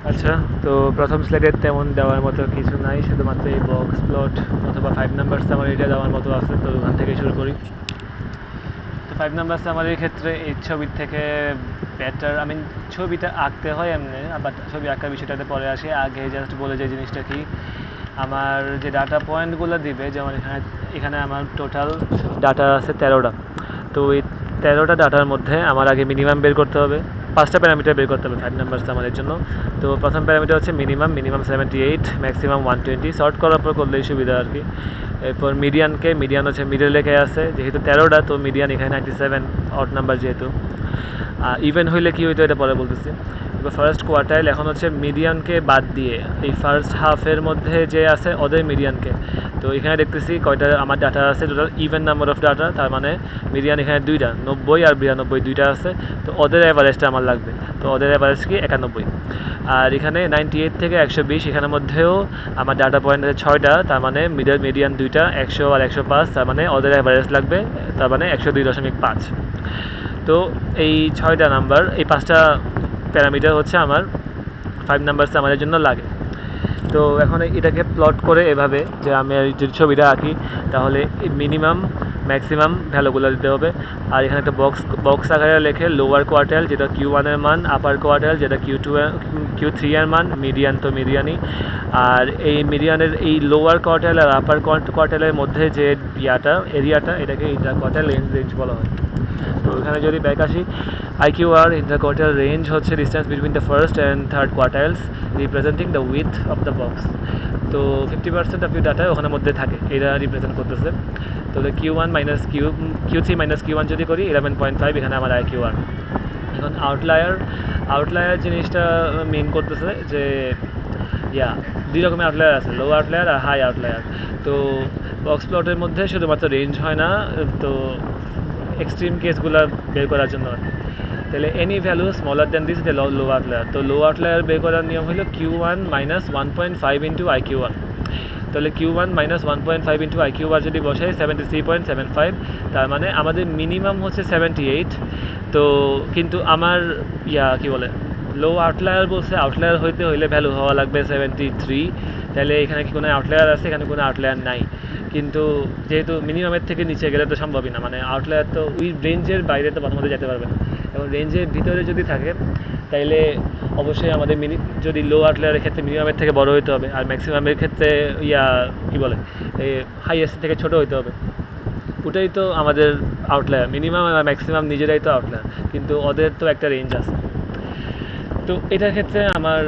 আচ্ছা, তো প্রথম স্লাইডে তেমন দেওয়ার মতো কিছু নাই, শুধুমাত্র এই বক্স প্লট অথবা 5 নাম্বার সামারি এটা দেওয়ার মতো আছে। তো ওখান থেকে শুরু করি। তো 5 নাম্বার সামারির ক্ষেত্রে এই ছবির থেকে বেটার, ছবিটা আঁকতে হয় এমনি, আবার ছবি আঁকার বিষয়টাতে পরে আসে। আগে জাস্ট বলে যে জিনিসটা কি, আমার যে ডাটা পয়েন্টগুলো দিবে, যেমন এখানে এখানে আমার টোটাল ডাটা আছে 13টা। তো এই 13টা ডাটার মধ্যে আমার আগে মিনিমাম বের করতে হবে, 5টা প্যারামিটার বের করতে হবে 5 নাম্বার সামারের জন্য। তো প্রথম প্যারামিটার হচ্ছে মিনিমাম 78, ম্যাক্সিমাম 120, শর্ট করার পর করলেই সুবিধা আর কি। এরপর মিডিয়ান হচ্ছে মিডল লেখে আছে, যেহেতু 13টা তো মিডিয়ান এখানে 97, অড নাম্বার যেহেতু। ইভেন হইলে কি হইতো এটা পরে বলতেছি। এবার ফার্স্ট কোয়ার্টাইল, এখন হচ্ছে মিডিয়ানকে বাদ দিয়ে এই ফার্স্ট হাফের মধ্যে যে আছে ওদের মিডিয়ানকে। তো এখানে দেখতেছি কয়টা আমার ডাটা আছে, total even number of data, তার মানে মিডিয়ান এখানে 2টা, 90 আর 92 2টা আছে। তো ওদের অ্যাভারেজটা আমার লাগবে। তো ওদের অ্যাভারেজ কি 91। আর এখানে 98 থেকে 120, এখানের মধ্যেও আমার ডাটা পয়েন্ট আছে 6টা, তার মানে মিডিয়ান 2টা, 100 আর 105, তার মানে ওদের অ্যাভারেজ লাগবে, তার মানে 102.5। তো এই 6টা নাম্বার, এই 5টা প্যারামিটার হচ্ছে আমার 5 নাম্বার সামারের জন্য লাগে। তো এখন এটাকে প্লট করে এভাবে যে আমি যদি ছবিটা আঁকি, তাহলে মিনিমাম ম্যাক্সিমাম ভ্যালুগুলো দিতে হবে। আর এখানে একটা বক্স আকারে লেখে লোয়ার কোয়ার্টাইল যেটা Q1 এর মান, আপার কোয়ার্টাইল যেটা Q3 এর মান, মিডিয়ান তো মিডিয়ানই। আর এই মিডিয়ানের এই লোয়ার কোয়ার্টাইল আর আপার কোয়ার্টাইলের মধ্যে যে এরিয়াটা, এটাকে ইন্টার কোয়ার্টাইল রেঞ্জ বলা হয়। তো এখানে যদি ব্যাক আসি, IQR ইন্টার কোয়ার্টাইল রেঞ্জ হচ্ছে distance between the first and third quartiles representing the width of the box. তো 50% অফ ইউ ডাটা ওখানের মধ্যে থাকে, এটা রিপ্রেজেন্ট করতেছে। তাহলে Q3 মাইনাস Q1 যদি করি 11.5, এখানে আমার IQR। এখন আউটলায়ার জিনিসটা মেন করতেছে যে দুই রকমের আউটলায়ার আছে, লো আউটলায়ার আর হাই আউটলায়ার। তো বক্স প্লটের মধ্যে শুধুমাত্র রেঞ্জ হয় না, তো এক্সট্রিম কেসগুলো বের করার জন্য আর কি। তাহলে any value smaller than this low outlier. তো লো আউটলায়ার বের করার নিয়ম হলো Q1 মাইনাস 1.5 ইন্টু IQ1। তাহলে Q1 মাইনাস 1.5 ইন্টু IQR যদি বসাই 73.75, তার মানে আমাদের মিনিমাম হচ্ছে 78। তো কিন্তু আমার কি বলে, লো আউটলায়ার বলছে আউটলায়ার হইলে ভ্যালু হওয়া লাগবে 73। তাহলে এখানে কি কোনো আউটলায়ার আছে? এখানে কোনো আউটলায়ার নাই। কিন্তু যেহেতু মিনিমামের থেকে নিচে গেলে তো সম্ভবই না, মানে আউটলায়ার তো ওই রেঞ্জের বাইরে তো প্রথমত যেতে পারবে না। এবং রেঞ্জের ভিতরে যদি থাকে তাইলে অবশ্যই আমাদের যদি লো আউটলায়ারের ক্ষেত্রে মিনিমামের থেকে বড় হইতে হবে, আর ম্যাক্সিমামের ক্ষেত্রে কি বলে, হাইয়েস্ট থেকে ছোট হইতে হবে। ওটাই তো আমাদের আউটলায়ার, মিনিমাম আর ম্যাক্সিমাম নিজেরাই তো আউটলায়ার, কিন্তু ওদের তো একটা রেঞ্জ আছে। তো এটার ক্ষেত্রে আমার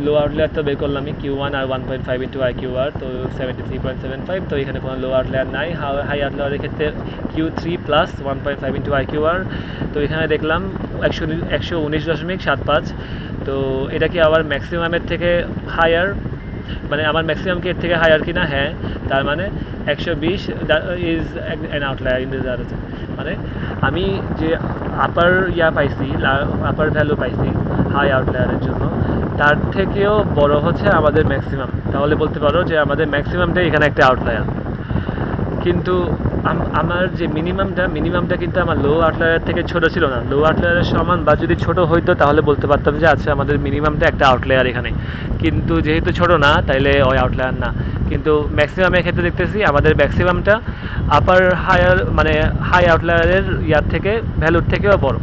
লো আউটলেয়ার তো বের করলামই, Q1 আর 1.5 ইন্টু IQR, তো 73.75। তো এখানে কোনো লো আউটলেয়ার নাই। হাই আউটলেয়ারের ক্ষেত্রে Q3 প্লাস 1.5 ইন্টু IQR। তো এখানে দেখলাম 119.75। তো এটা কি আবার ম্যাক্সিমামের থেকে হায়ার, মানে আমার ম্যাক্সিমাম কি এর থেকে হায়ার কিনা? হ্যাঁ। তার মানে 120 is an outlier in this RS. মানে আমি যে আপার পাইছি, আপার ভ্যালু পাইছি হাই আউটলায়ারের জন্য, তার থেকেও বড় হচ্ছে আমাদের ম্যাক্সিমাম। তাহলে বলতে পারো যে আমাদের ম্যাক্সিমামটাই এখানে একটা আউটলায়ার। কিন্তু আমার যে মিনিমামটা কিন্তু আমার লো আউটলায়ার থেকে ছোট ছিল না, লো আউটলায়ারের সমান বা যদি ছোট হইতো তাহলে বলতে পারতাম যে আচ্ছা আমাদের মিনিমামটা একটা আউটলায়ার এখানে। কিন্তু যেহেতু ছোট না, তাইলে ওই আউটলায়ার না। কিন্তু ম্যাক্সিমামের ক্ষেত্রে দেখতেছি আমাদের ম্যাক্সিমামটা আপার হায়ার, মানে হাই আউটলায়ারের থেকে ভ্যালুর থেকেও বড়।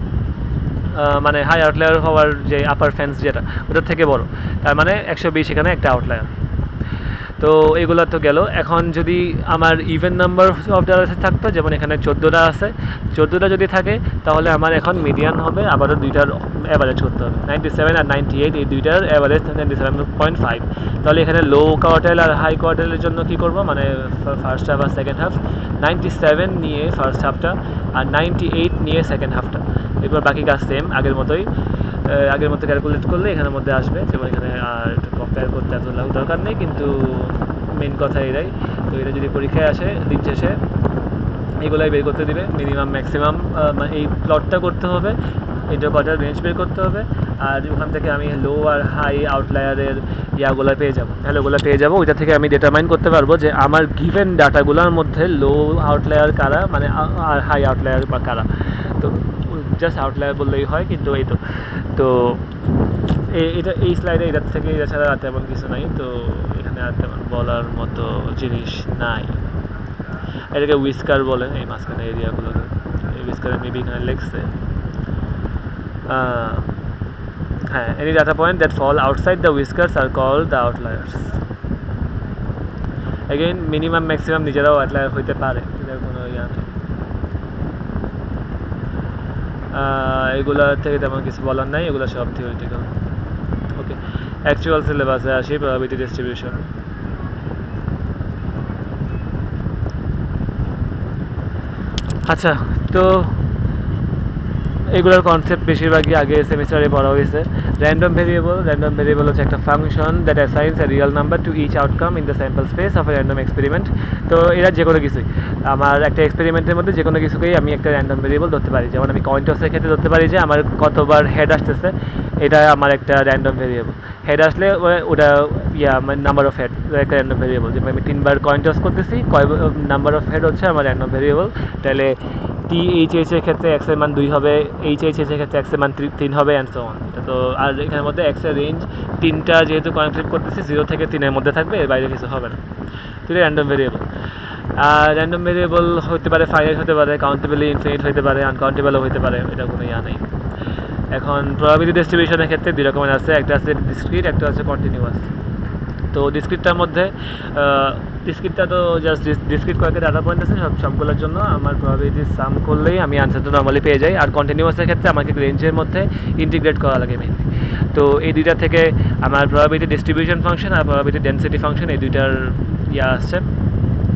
মানে হাই আউটলায়ার হওয়ার যে আপার ফেন্স যেটা, ওটার থেকে বড়। তার মানে 120 এখানে একটা আউটলায়ার। তো এগুলো তো গেল। এখন যদি আমার ইভেন নাম্বার অফ ডাটা থাকতো, যেমন এখানে 14টা আছে, 14টা যদি থাকে তাহলে আমার এখন মিডিয়ান হবে, আবারও দুইটার অ্যাভারেজ করতে হবে। 97 আর 98, এই দুইটার অ্যাভারেজ 97.5। তাহলে এখানে লো কোয়ার্টাইল আর হাই কোয়ার্টাইলের জন্য কি করব, মানে ফার্স্ট হাফ আর সেকেন্ড হাফ, 97 নিয়ে ফার্স্ট হাফটা আর 98 নিয়ে সেকেন্ড হাফটা। এরপর বাকি কাজ সেম আগের মতোই, আগের মতো ক্যালকুলেট করলে এখানের মধ্যে আসবে। যেমন এখানে আর কম্পেয়ার করতে এত দরকার নেই, কিন্তু মেন কথা এটাই। তো এটা যদি পরীক্ষায় আসে দিন শেষে এগুলাই বের করতে দিবে, মিনিমাম ম্যাক্সিমাম, এই প্লটটা করতে হবে, ইন্টার কোয়ার্টার রেঞ্জ বের করতে হবে। আর ওখান থেকে আমি লো আর হাই আউটলায়ারের ভ্যালুগুলো পেয়ে যাবো। ওইটা থেকে আমি ডিটারমাইন করতে পারবো যে আমার গিভেন ডাটাগুলোর মধ্যে লো আউটলায়ার কারা, মানে আর হাই আউটলায়ার বা কারা। তো জাস্ট আউটলায়ার বললেই হয়, কিন্তু এই তো এটা এই স্লাইডে এটার থেকে এটা ছাড়া আর তেমন কিছু নাই, তো এখানে আর তেমন বলার মতো জিনিস নাই। এটাকে উইস্কার বলে এই মাঝখানে এরিয়াগুলোকে, এই উইস্কারে মেবি এখানে লেখছে হ্যাঁ, any data point that fall outside the whiskers are called the outliers. Again minimum maximum নিজেরাও আউটলায়ার হইতে পারে, এটার কোনো ইয়া নেই। এগুলো থেকে তেমন কিছু বলার নাই, এগুলো সব থিওরিটিক্যাল। ওকে, অ্যাকচুয়াল সিলেবাসে আসি, প্রবাবিলিটি ডিস্ট্রিবিউশন। আচ্ছা, তো এগুলোর কনসেপ্ট বেশিরভাগই আগে সেমিস্টারে পড়া হয়েছে। র্যান্ডম ভেরিয়েবল হচ্ছে একটা function that assigns a real number to each outcome in the sample space of a random experiment. তো এরা যে কোনো কিছুই, আমার একটা এক্সপেরিমেন্টের মধ্যে যে কোনো কিছুকেই আমি একটা র্যান্ডম ভেরিয়েবল ধরতে পারি। যেমন আমি কয়েন টসের ক্ষেত্রে ধরতে পারি যে আমার কতবার হেড আসতেছে, এটা আমার একটা র্যান্ডম ভেরিয়েবল। হেড আসলে ওটা নাম্বার অফ হেড একটা র্যান্ডম ভেরিয়েবল। যেমন আমি 3বার কয়েন টস করতেছি, নাম্বার অফ হেড হচ্ছে আমার র্যান্ডম ভেরিয়েবল। তাহলে THH এর ক্ষেত্রে x এর মান 2 হবে, HHH এর ক্ষেত্রে x এর মান 3 হবে, অ্যান্ড সো অন। তো আর এখানের মধ্যে x এর রেঞ্জ 3টা যেহেতু কয়েন ফ্লিপ করতেছি 0 থেকে 3 মধ্যে থাকবে, এর বাইরে কিছু হবে না। তো এটা র্যান্ডম ভেরিয়েবল। আর র্যান্ডম ভেরিয়েবল হতে পারে ফাইনাইট, হতে পারে কাউন্টেবলি ইনফিনিট, হতে পারে আনকাউন্টেবলও হতে পারে, এটা কোনো ইয়া নেই। এখন প্রবাবিলিটি ডিস্ট্রিবিউশনের ক্ষেত্রে 2 রকমের আছে, একটা আছে ডিসক্রিট, একটা হচ্ছে কন্টিনিউয়াস। তো ডিসক্রিটটার মধ্যে ডিসক্রিটটা তো জাস্ট ডিসক্রিট কয়েকটা ডাটা পয়েন্ট আছে, সবগুলোর জন্য আমার প্রবাবিলিটি সাম করলেই আমি আনসারটা নর্মালি পেয়ে যাই। আর কন্টিনিউয়াসের ক্ষেত্রে আমাকে রেঞ্জের মধ্যে ইন্টিগ্রেট করা লাগে মেনলি। তো এই দুইটা থেকে আমার প্রবাবিলিটি ডিস্ট্রিবিউশন ফাংশন আর প্রবাবিলিটি ডেন্সিটি ফাংশন, এই দুইটার ইয়া আসছে।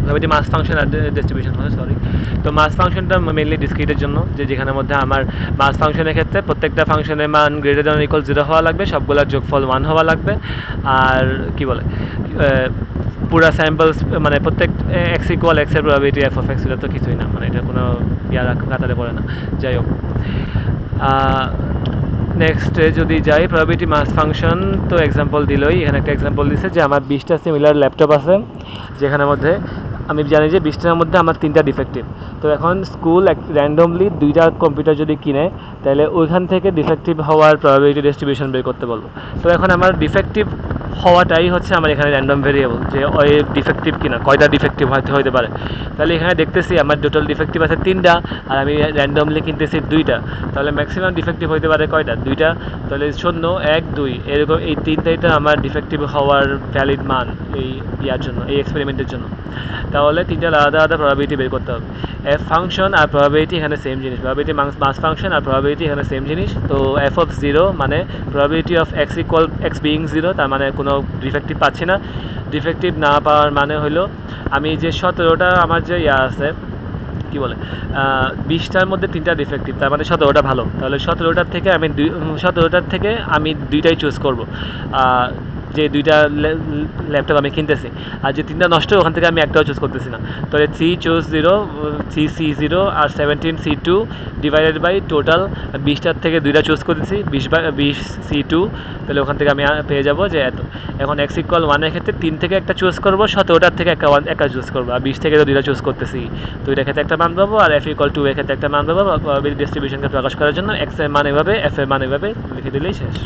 প্রবাবিলিটি মাস ফাংশন আর ডিস্ট্রিবিউশন ফাংশন, সরি। তো মাস ফাংশনটা মেনলি ডিসক্রিটের জন্য, যেখানের মধ্যে আমার মাস ফাংশনের ক্ষেত্রে প্রত্যেকটা ফাংশনের মান গ্রেটার দ্যান ইকুয়াল 0 হওয়া লাগবে, সবগুলোর যোগফল 1 হওয়া লাগবে। আর কি বলে পুরা স্যাম্পলস মানে প্রত্যেক x ইকুয়াল x এর প্রবাবিলিটি f অফ x, এটা তো কিছুই না, মানে এটা কোনো ইয়ার কাতারে পড়ে না। যাই হোক, নেক্সটে যদি যাই প্রবাবিলিটি মাস ফাংশন, তো এক্সাম্পল দিলই, এখানে একটা এক্সাম্পল দিচ্ছে যে আমার 20টা সিমিলার ল্যাপটপ আছে, যেখানের মধ্যে আমি জানি যে 20টার মধ্যে আমার 3টা ডিফেক্টিভ। তো এখন স্কুল র্যান্ডমলি 2টা কম্পিউটার যদি কিনে, তাহলে ওইখান থেকে ডিফেক্টিভ হওয়ার প্রবাবিলিটি ডিস্ট্রিবিউশন বের করতে বলবো। তো এখন আমার ডিফেক্টিভ হওয়াটাই হচ্ছে আমার এখানে র্যান্ডম ভেরিয়েবল, যে ওই ডিফেক্টিভ কিনা, কয়টা ডিফেক্টিভ হতে পারে। তাহলে এখানে দেখতেছি আমার টোটাল ডিফেক্টিভ আছে 3টা, আর আমি র্যান্ডমলি কিনতেছি 2টা, তাহলে ম্যাক্সিমাম ডিফেক্টিভ হতে পারে কয়টা, 2টা। তাহলে 0, 1, 2 এরকম এই 3টাইটা আমার ডিফেক্টিভ হওয়ার ভ্যালিড মান এই ইয়ার জন্য, এই এক্সপেরিমেন্টের জন্য। তাহলে 3টা আলাদা আলাদা প্রবাবিলিটি বের করতে হবে। এফ ফাংশন আর প্রবাবিলিটি এখানে সেম জিনিস, প্রবাবিলিটি মাস ফাংশন আর প্রবাবিলিটি এখানে সেম জিনিস। তো f অফ 0 মানে probability of x equal x being 0, তার মানে কোনো ডিফেক্টিভ পাচ্ছি না। ডিফেক্টিভ না পাওয়ার মানে হলো আমি যে 17টা আমার যে ইয়া আছে, কি বলে 20টার মধ্যে 3টা ডিফেক্টিভ, তার মানে 17টা ভালো। তাহলে 17টার থেকে আমি 2টাই চুজ করবো, যে 2টা ল্যাপটপ আমি কিনতেছি। আর যে 3টা নষ্ট, ওখান থেকে আমি একটাও চুজ করতেছি না। তাহলে 3 চুজ 0, C0 আর 17 C2 ডিভাইডেড বাই টোটাল 20টার থেকে 2টা চুজ করতেছি, 20 C2। তাহলে ওখান থেকে আমি পেয়ে যাবো যে এত। এখন x ইকুয়াল 1 এর ক্ষেত্রে 3 থেকে একটা চুজ করবো, 17টার থেকে একটা চুজ করবো, আর 20 থেকে তো 2টা চুজ করতেছি, 2টার ক্ষেত্রে একটা মান পাবো। আর f ইকুয়াল 2 এর ক্ষেত্রে একটা মান পাবো। প্রবাবিলিটি ডিস্ট্রিবিউশনকে প্রকাশ করার জন্য x এর মান এভাবে, f এর মান এভাবে লিখে দিলেই শেষ।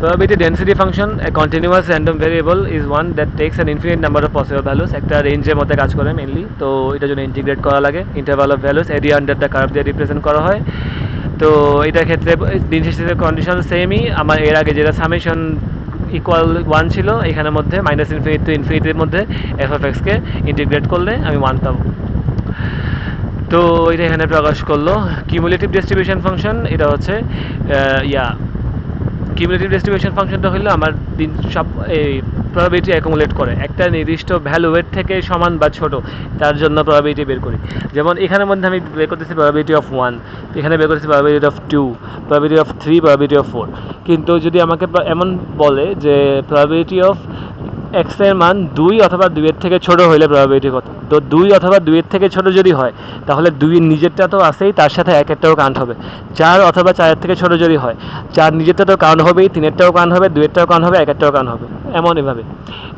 Probability density function, a continuous random variable, is one that takes an infinite number of possible values. একটা রেঞ্জের মধ্যে কাজ করে মেইনলি, তো এটার জন্য ইন্টিগ্রেট করা লাগে। Interval of values area under the curve দিয়ে রিপ্রেজেন্ট করা হয়। তো এটার ক্ষেত্রে দিন শেষে কন্ডিশন সেমই, আমার এর আগে যেটা সামেশন ইকুয়াল 1 ছিল, এখানের মধ্যে মাইনাস ইনফিনিটি টু ইনফিনিটির মধ্যে এফ অফ এক্সকে ইন্টিগ্রেট করলে আমি 1 পাবো। তো এটা এখানে প্রকাশ করলো। কিউমুলেটিভ ডিস্ট্রিবিউশন ফাংশন, এটা হচ্ছে কিউমুলেটিভ ডিস্ট্রিবিউশন ফাংশনটা হলো আমার সব এই প্রবাবিলিটি অ্যাকুমুলেট করে একটা নির্দিষ্ট ভ্যালুয়ের থেকে সমান বা ছোট, তার জন্য প্রবাবিলিটি বের করি। যেমন এখানের মধ্যে আমি বের করতেছি প্রবাবিলিটি অফ 1, এখানে বের করতেছি probability of 2, probability of 3, probability of 4। কিন্তু যদি আমাকে এমন বলে যে প্রবাবিলিটি অফ x এর মান 2 অথবা 2 এর থেকে ছোট হইলে প্রবাবিলিটি কত? তো 2 অথবা 2 এর থেকে ছোট যদি হয় তাহলে 2 এর নিজেরটা তো আছেই, তার সাথে 1 এরটাও কাউন্ট হবে। 4 অথবা 4 এর থেকে ছোট যদি হয় 4 নিজেরটা তো কাউন্ট হবেই, 3 এরটাও কাউন্ট হবে, 2 এরটাও কাউন্ট হবে, 1 এরটাও কাউন্ট হবে, এমন এভাবে।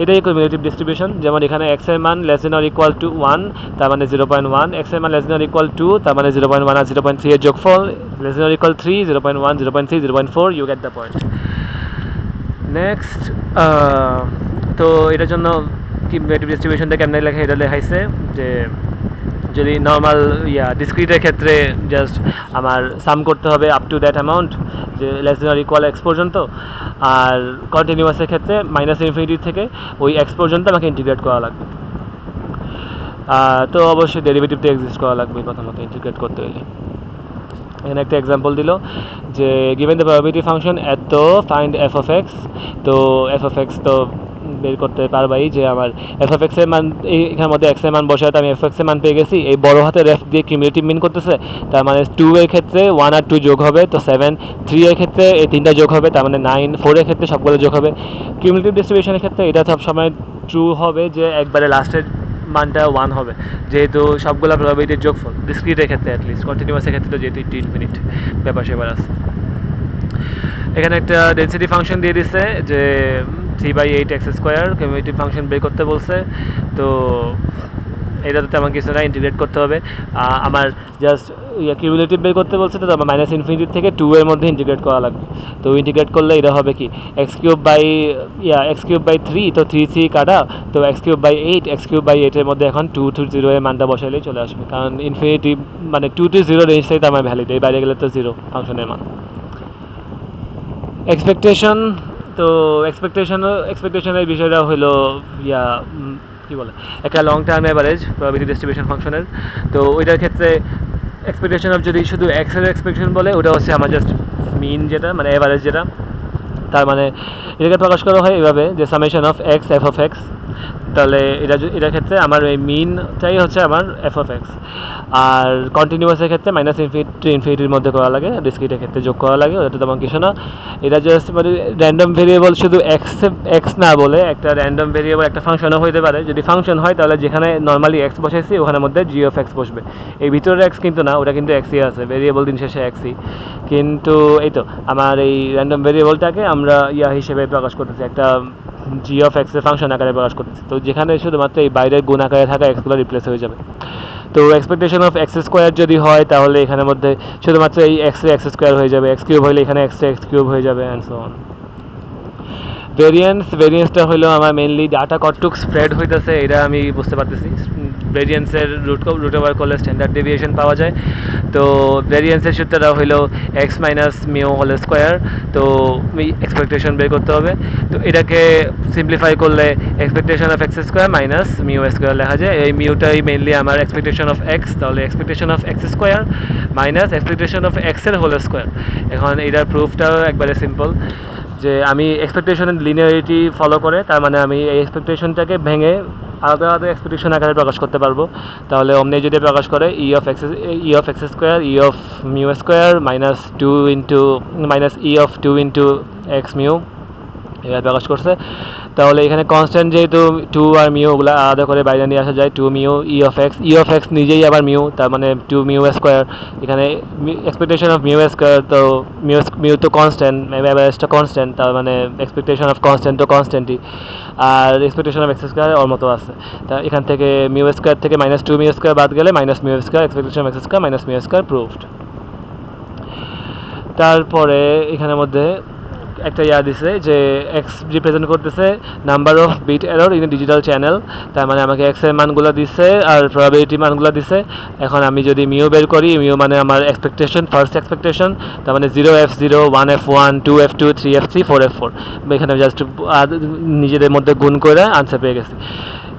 এটাই কিউমুলেটিভ ডিস্ট্রিবিউশন। যেমন এখানে x এর মান less than or equal to 1 তার মানে 0.1, x এর মান less than or equal to তার মানে 0.1 আর 0.3 এর যোগফল, less than or equal 3, 0.1, 0.3, 0.4, you get the point. Next, তো এটার জন্য কিউমুলেটিভ ডিস্ট্রিবিউশনটা কেমনে লেখা, এটা লেখাইছে যে যদি নর্মাল ডিসক্রিটের ক্ষেত্রে জাস্ট আমার সাম করতে হবে আপ টু দ্যাট অ্যামাউন্ট, যে less than or equal x পর্যন্ত, আর কন্টিনিউয়াসের ক্ষেত্রে মাইনাস ইনফিনিটি থেকে ওই এক্স পর্যন্ত আমাকে ইন্টিগ্রেট করা লাগবে। তো অবশ্যই ডেরিভেটিভটা এক্সিস্ট করা লাগবে প্রথমত ইন্টিগ্রেট করতে হলে। এখানে একটা এক্সাম্পল দিল যে given the probability function at the find F of x. তো এফ অফ এক্স তো বের করতে পারবাই যে আমার এফ অফ এক্সের মান, এখানের মধ্যে এক্সের মান বসাতে আমি এফ এক্সের মান পেয়ে গেছি। এই বড় হাতের এফ দিয়ে কিউমুলেটিভ মিন করতেছে, তার মানে 2 এর ক্ষেত্রে 1 আর 2 যোগ হবে তো 7, 3 এর ক্ষেত্রে এই 3টা যোগ হবে তার মানে 9, 4 এর ক্ষেত্রে সবগুলো যোগ হবে। কিউমুলেটিভ ডিস্ট্রিবিউশনের ক্ষেত্রে এটা সবসময় ট্রু হবে যে একবারে লাস্টের মানটা 1 হবে, যেহেতু সবগুলো প্রবাবিলিটির যোগফল ডিসক্রিটের ক্ষেত্রে, অ্যাটলিস্ট কন্টিনিউয়াসের ক্ষেত্রে তো যেহেতু ইনফিনিট ব্যাপার সেবার আছে। এখানে একটা ডেন্সিটি ফাংশন দিয়ে দিচ্ছে যে 3/8x² কিউমুলেটিভ ফাংশন বের করতে বলছে। তো এটা তো তেমন কিছু না, ইন্টিগ্রেট করতে হবে। আমার জাস্ট কিউমুলেটিভ বের করতে বলছে, তো আমার মাইনাস ইনফিনিটি থেকে 2 এর মধ্যে ইন্টিগ্রেট করা লাগবে। তো ইন্টিগ্রেট করলে এটা হবে কি x³ বাই 3, তো 3 কাটা, তো x³/8, x³/8 এর মধ্যে এখন 2 to 0 এর মানটা বসাইলেই চলে আসবে, কারণ ইনফিনিটি মানে 2 to 0 রেঞ্জটাই তো আমার ভ্যালিড, এই বাইরে গেলে তো 0 ফাংশনের মান। এক্সপেকটেশন, তো এক্সপেকটেশনের বিষয়টা হলো কী বলে, একটা long term average probability distribution ফাংশনের। তো ওইটার ক্ষেত্রে এক্সপেকটেশন অফ যদি শুধু এক্সের এক্সপেকটেশন বলে, ওটা হচ্ছে আমার জাস্ট মিন যেটা মানে অ্যাভারেজ যেটা, তার মানে এটাকে প্রকাশ করা হয় এভাবে যে summation of x F of x. তাহলে এটার ক্ষেত্রে আমার এই মিনটাই হচ্ছে আমার এফ অফ এক্স। আর কন্টিনিউয়াসের ক্ষেত্রে মাইনাস ইনফিনিটির মধ্যে করা লাগে, ডিসক্রিটের ক্ষেত্রে যোগ করা লাগে, ওটা তেমন কিছু না। এটা জাস্ট মানে র্যান্ডম ভেরিয়েবল, শুধু এক্স না বলে একটা র্যান্ডম ভেরিয়েবল একটা ফাংশনও হইতে পারে। যদি ফাংশন হয় তাহলে যেখানে নর্মালি এক্স বসাইছি ওখানের মধ্যে জি অফ এক্স বসবে। এই ভিতরের এক্স কিন্তু না, ওটা কিন্তু এক্সই আছে, ভেরিয়েবল দিন শেষে এক্সই। কিন্তু এই তো আমার এই র্যান্ডম ভেরিয়েবলটাকে আমরা হিসেবে প্রকাশ করতেছি, একটা জি অফ এক্সের ফাংশন আকারে প্রকাশ করতেছি। তো যেখানে শুধুমাত্র এই বাইরের গুণ আকারে থাকা এক্সগুলো রিপ্লেস হয়ে যাবে। তো এক্সপেকটেশন অফ x² যদি হয় তাহলে এখানের মধ্যে শুধুমাত্র এই x² হয়ে যাবে, x³ হলে এখানে x³ হয়ে যাবে, অ্যান্ড সো অন। ভেরিয়েন্সটা হলো আমার মেনলি ডাটা কতটুক স্প্রেড হইতেছে এটা আমি বুঝতে পারতেছি। ভেরিয়েন্সের রুট ওভার করলে স্ট্যান্ডার্ড ডেভিয়েশন পাওয়া যায়। তো ভেরিয়েন্সের সূত্রটা হলো x minus mu whole square. তো এক্সপেকটেশন বের করতে হবে। তো এটাকে সিম্পলিফাই করলে expectation of x² minus mu square লেখা যায়। এই মিউটাই মেনলি আমার এক্সপেকটেশন অফ x, তাহলে expectation of x² minus expectation of x এর হোল স্কোয়ার। এখন এটার প্রুফটাও একবারে সিম্পল, যে আমি এক্সপেকটেশনের লিনিয়ারিটি ফলো করে, তার মানে আমি এই এক্সপেকটেশনটাকে ভেঙে আলাদা আলাদা এক্সপেকটেশন আকারে প্রকাশ করতে পারবো। তাহলে অমনি যদি প্রকাশ করে ই of x² E of mu square minus E of 2 into x mu, এবার প্রকাশ করছে। তাহলে এখানে কনস্ট্যান্ট যেহেতু 2 আর মিউ, ওগুলো আলাদা করে বাইরে নিয়ে আসা যায়। 2 মিউ ই অফ এক্স নিজেই আবার মিউ, তার মানে 2 মিউ স্কোয়ার। এখানে এক্সপেকটেশন অফ মিউ স্কোয়ার, তো মিউ তো কনস্ট্যান্ট, অ্যাভারেজটা কনস্ট্যান্ট, তার মানে এক্সপেকটেশন অফ কনস্ট্যান্ট তো কনস্ট্যান্টই। আর এক্সপেকটেশন অফ x² ওর মতো আছে। তা এখান থেকে মিউ স্কোয়ার থেকে মাইনাস 2 মিউ স্কোয়ার বাদ গেলে minus mu square, expectation of x² minus mu square proved. তারপরে এখানের মধ্যে একটা দিছে যে এক্স রিপ্রেজেন্ট করতেছে number of bit error in digital channel. তার মানে আমাকে এক্স এর মানগুলো দিচ্ছে আর প্রবাবিলিটি মানগুলো দিচ্ছে। এখন আমি যদি মিউ বের করি, মিউ মানে আমার এক্সপেকটেশন, ফার্স্ট এক্সপেকটেশন, তার মানে 0f0, 1f1, 2f2, 3f3, 4f4। এখানে জাস্ট নিজেদের মধ্যে গুণ করে আনসার পেয়ে গেছি।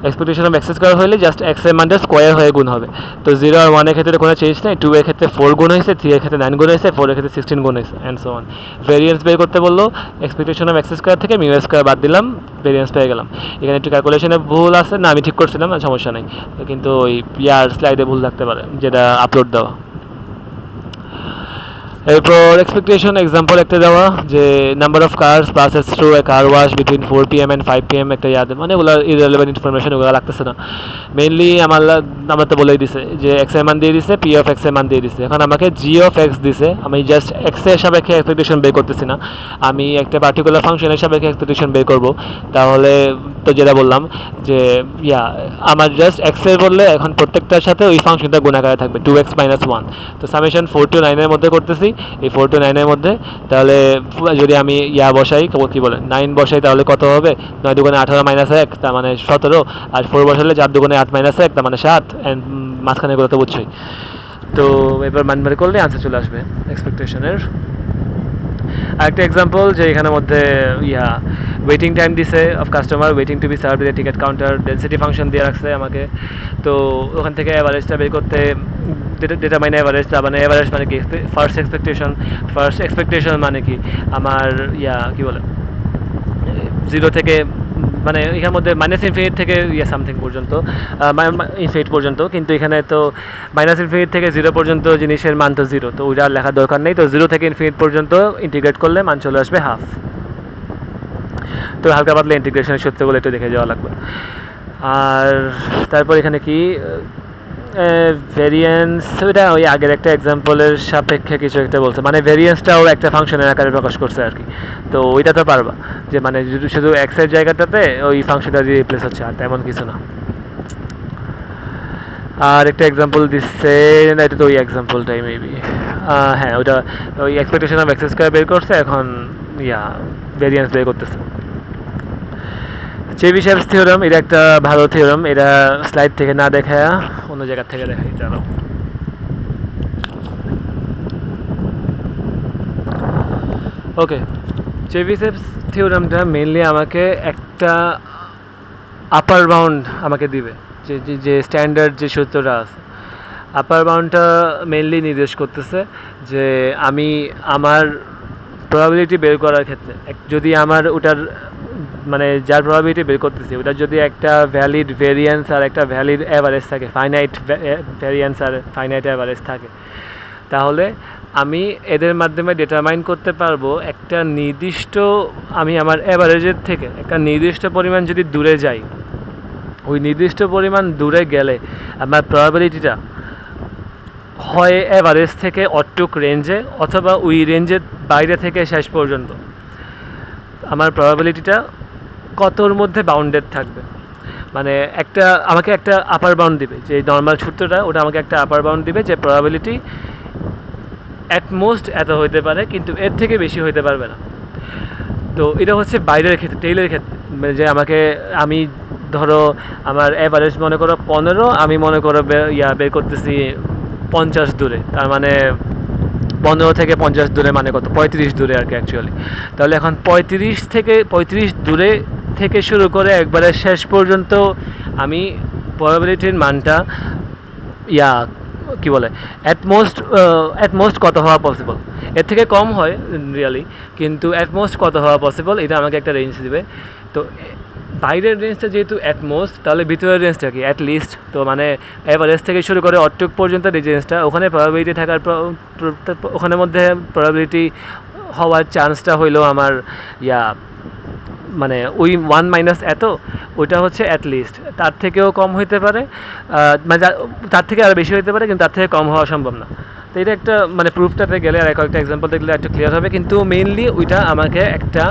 এক্সপেকটেশন অফ x² হলে জাস্ট এক্স এর মানটা স্কোয়ার হয়ে গুণ হবে। তো 0 আর 1 এর ক্ষেত্রে কোনো চেঞ্জ নেই, 2 এর ক্ষেত্রে 4 গুণ হয়েছে, 3 এর ক্ষেত্রে 9 গুণ হয়েছে, 4 এর ক্ষেত্রে 16 গুণ হয়েছে, অ্যান্ড সো অন। ভেরিয়েন্স বের করতে বললো, এক্সপেকটেশন অফ x² থেকে মিউ স্কোয়ার বাদ দিলাম, ভেরিয়েন্স পেয়ে গেলাম। এখানে একটু ক্যালকুলেশনে ভুল আছে, না আমি ঠিক করছিলাম, সমস্যা নেই, কিন্তু ওই স্লাইডে ভুল থাকতে পারে যেটা আপলোড দেওয়া। এরপর এক্সপেকটেশন এক্সাম্পল একটা দেওয়া যে number of cars passes through a car wash between 4 p.m. And 5 p.m. একটা ইয়াদ, মানে ওগুলো ইররেলেভেন্ট ইনফরমেশন, ওগুলো লাগতেছে না। মেইনলি আমার তো বলেই দিছে যে এক্স এর মান দিয়ে দিছে, পি অফ এক্স এর মান দিয়ে দিছে, এখন আমাকে জি অফ এক্স দিছে, আমি জাস্ট এক্স এর সাপেক্ষে এক্সপেকটেশন বের করতেছি না, আমি একটা পার্টিকুলার ফাংশনের সাপেক্ষে এক্সপেকটেশন বের করব। তাহলে তো যেটা বললাম যে আমার জাস্ট এক্স এর বললে এখন প্রত্যেকটার সাথে ওই ফাংশনটা গুণাকারে থাকবে 2x-1, তো সামেশন 4 to 9 এর মধ্যে করতেছি, এই 4 to 9 এর মধ্যে। তাহলে যদি আমি বসাই, কি বলে 9 বসাই, তাহলে কত হবে? 9 দুগুণে 18 মাইনাস 1, তার মানে 17, আর 4 বসালে 4 দুগুণে 8 মাইনাস 1, তার মানে 7, অ্যান্ড মাঝখানে গুলো তো বুঝছই। তো এবার মান বের করলে আনসার চলে আসবে এক্সপেকটেশনের। আরেকটা এক্সাম্পল যে এখানের মধ্যে ওয়েটিং টাইম দিছে of customer waiting to B serve A ticket counter, density function দিয়ে রাখছে আমাকে। তো ওখান থেকে অ্যাভারেজটা বের করতে ডিটারমাইন অ্যাভারেজ, মানে অ্যাভারেজ মানে কি ফার্স্ট এক্সপেকটেশন মানে কি আমার কি বলে 0 থেকে, মানে এখানের মধ্যে মাইনাস ইনফিনিট থেকে সামথিং পর্যন্ত, ইনফিনিট পর্যন্ত, কিন্তু এখানে তো মাইনাস ইনফিনিট থেকে 0 পর্যন্ত জিনিসের মান তো 0, তো ওইটা আর লেখার দরকার নেই। তো 0 থেকে ইনফিনিট পর্যন্ত ইন্টিগ্রেট করলে মান চলে আসবে হাফ। তো হালকা পাতলা ইন্টিগ্রেশনের সূত্রগুলো একটু দেখে যাওয়া লাগবে। আর তারপর এখানে কি ভেরিয়েন্স, ওইটা ওই আগের একটা এক্সাম্পলের সাপেক্ষে কিছু একটা বলছে, মানে ভেরিয়েন্সটাও একটা ফাংশনের আকারে প্রকাশ করছে আর কি। তো ওইটা তো পারবা যে মানে শুধু এক্স এর জায়গাটাতে ওই ফাংশনটা দিয়ে রিপ্লেস হচ্ছে, আর তেমন কিছু না। আর একটা এক্সাম্পল দিচ্ছে, এটা তো ওই এক্সাম্পলটাই মেবি, হ্যাঁ ওইটা ওই এক্সপেকটেশন অফ এক্স স্কোয়ার বের করছে, এখন ভেরিয়েন্স বের করতেছে। চেবিশেভস থিওরাম, এটা একটা ভালো থিওরাম, এটা স্লাইড থেকে না দেখা অন্য জায়গা থেকে দেখাই, চলো। ওকে, চেবিশেভস থিওরামটা মেইনলি আমাকে একটা আপার বাউন্ড আমাকে দিবে, যে যে স্ট্যান্ডার্ড যে সূত্রটা আছে, আপার বাউন্ডটা মেইনলি নির্দেশ করতেছে যে আমি আমার প্রবাবিলিটি বের করার ক্ষেত্রে যদি আমার ওটার মানে যার প্রবাবিলিটি বের করতেছি ওটার যদি একটা ভ্যালিড ভেরিয়েন্স আর একটা ভ্যালিড অ্যাভারেজ থাকে, ফাইনাইট ভেরিয়েন্স আর ফাইনাইট অ্যাভারেজ থাকে, তাহলে আমি এদের মাধ্যমে ডিটারমাইন করতে পারবো একটা নির্দিষ্ট, আমি আমার অ্যাভারেজের থেকে একটা নির্দিষ্ট পরিমাণ যদি দূরে যাই, ওই নির্দিষ্ট পরিমাণ দূরে গেলে আমার প্রবাবিলিটিটা হয় অ্যাভারেজ থেকে অটুক রেঞ্জে, অথবা ওই রেঞ্জের বাইরে থেকে শেষ পর্যন্ত আমার প্রবাবিলিটিটা কতর মধ্যে বাউন্ডেড থাকবে। মানে আমাকে একটা আপার বাউন্ড দিবে, যে নর্মাল সূত্রটা ওটা আমাকে একটা আপার বাউন্ড দিবে যে প্রবাবিলিটি অ্যাট মোস্ট এত হইতে পারে, কিন্তু এর থেকে বেশি হইতে পারবে না। তো এটা হচ্ছে বাইরের ক্ষেত্রে, টেইলের ক্ষেত্রে, যে আমি ধরো আমার অ্যাভারেজ মনে করো 15, আমি মনে করো বের করতেছি 50 দূরে, তার মানে 15 থেকে 50 দূরে মানে কত, 35 দূরে আর কি অ্যাকচুয়ালি। তাহলে এখন 35 দূরে থেকে শুরু করে একবারে শেষ পর্যন্ত আমি প্রবাবিলিটির মানটা কি বলে অ্যাট মোস্ট কত হওয়া পসিবল, এর থেকে কম হয় রিয়ালি, কিন্তু অ্যাট মোস্ট কত হওয়া পসিবল এটা আমাকে একটা রেঞ্জ দিবে। তো বাইরের রেঞ্জটা যেহেতু অ্যাট মোস্ট, তাহলে ভিতরের রেঞ্জটা কি অ্যাট লিস্ট, তো মানে অ্যাভারেজ থেকে শুরু করে অটুক পর্যন্ত যে রেঞ্জটা, ওখানে প্রবাবিলিটি থাকার ওখানের মধ্যে প্রবাবিলিটি হওয়ার চান্সটা হইলো আমার মানে ওই 1 মাইনাস এত, ওইটা হচ্ছে অ্যাট লিস্ট, তার থেকেও কম হইতে পারে, মানে তার থেকে আরও বেশি হইতে পারে, কিন্তু তার থেকে কম হওয়া সম্ভব না। তো এটা একটা মানে প্রুফটাতে গেলে আর কয়েকটা এক্সাম্পল দেখলে একটু ক্লিয়ার হবে, কিন্তু মেইনলি ওইটা আমাকে একটা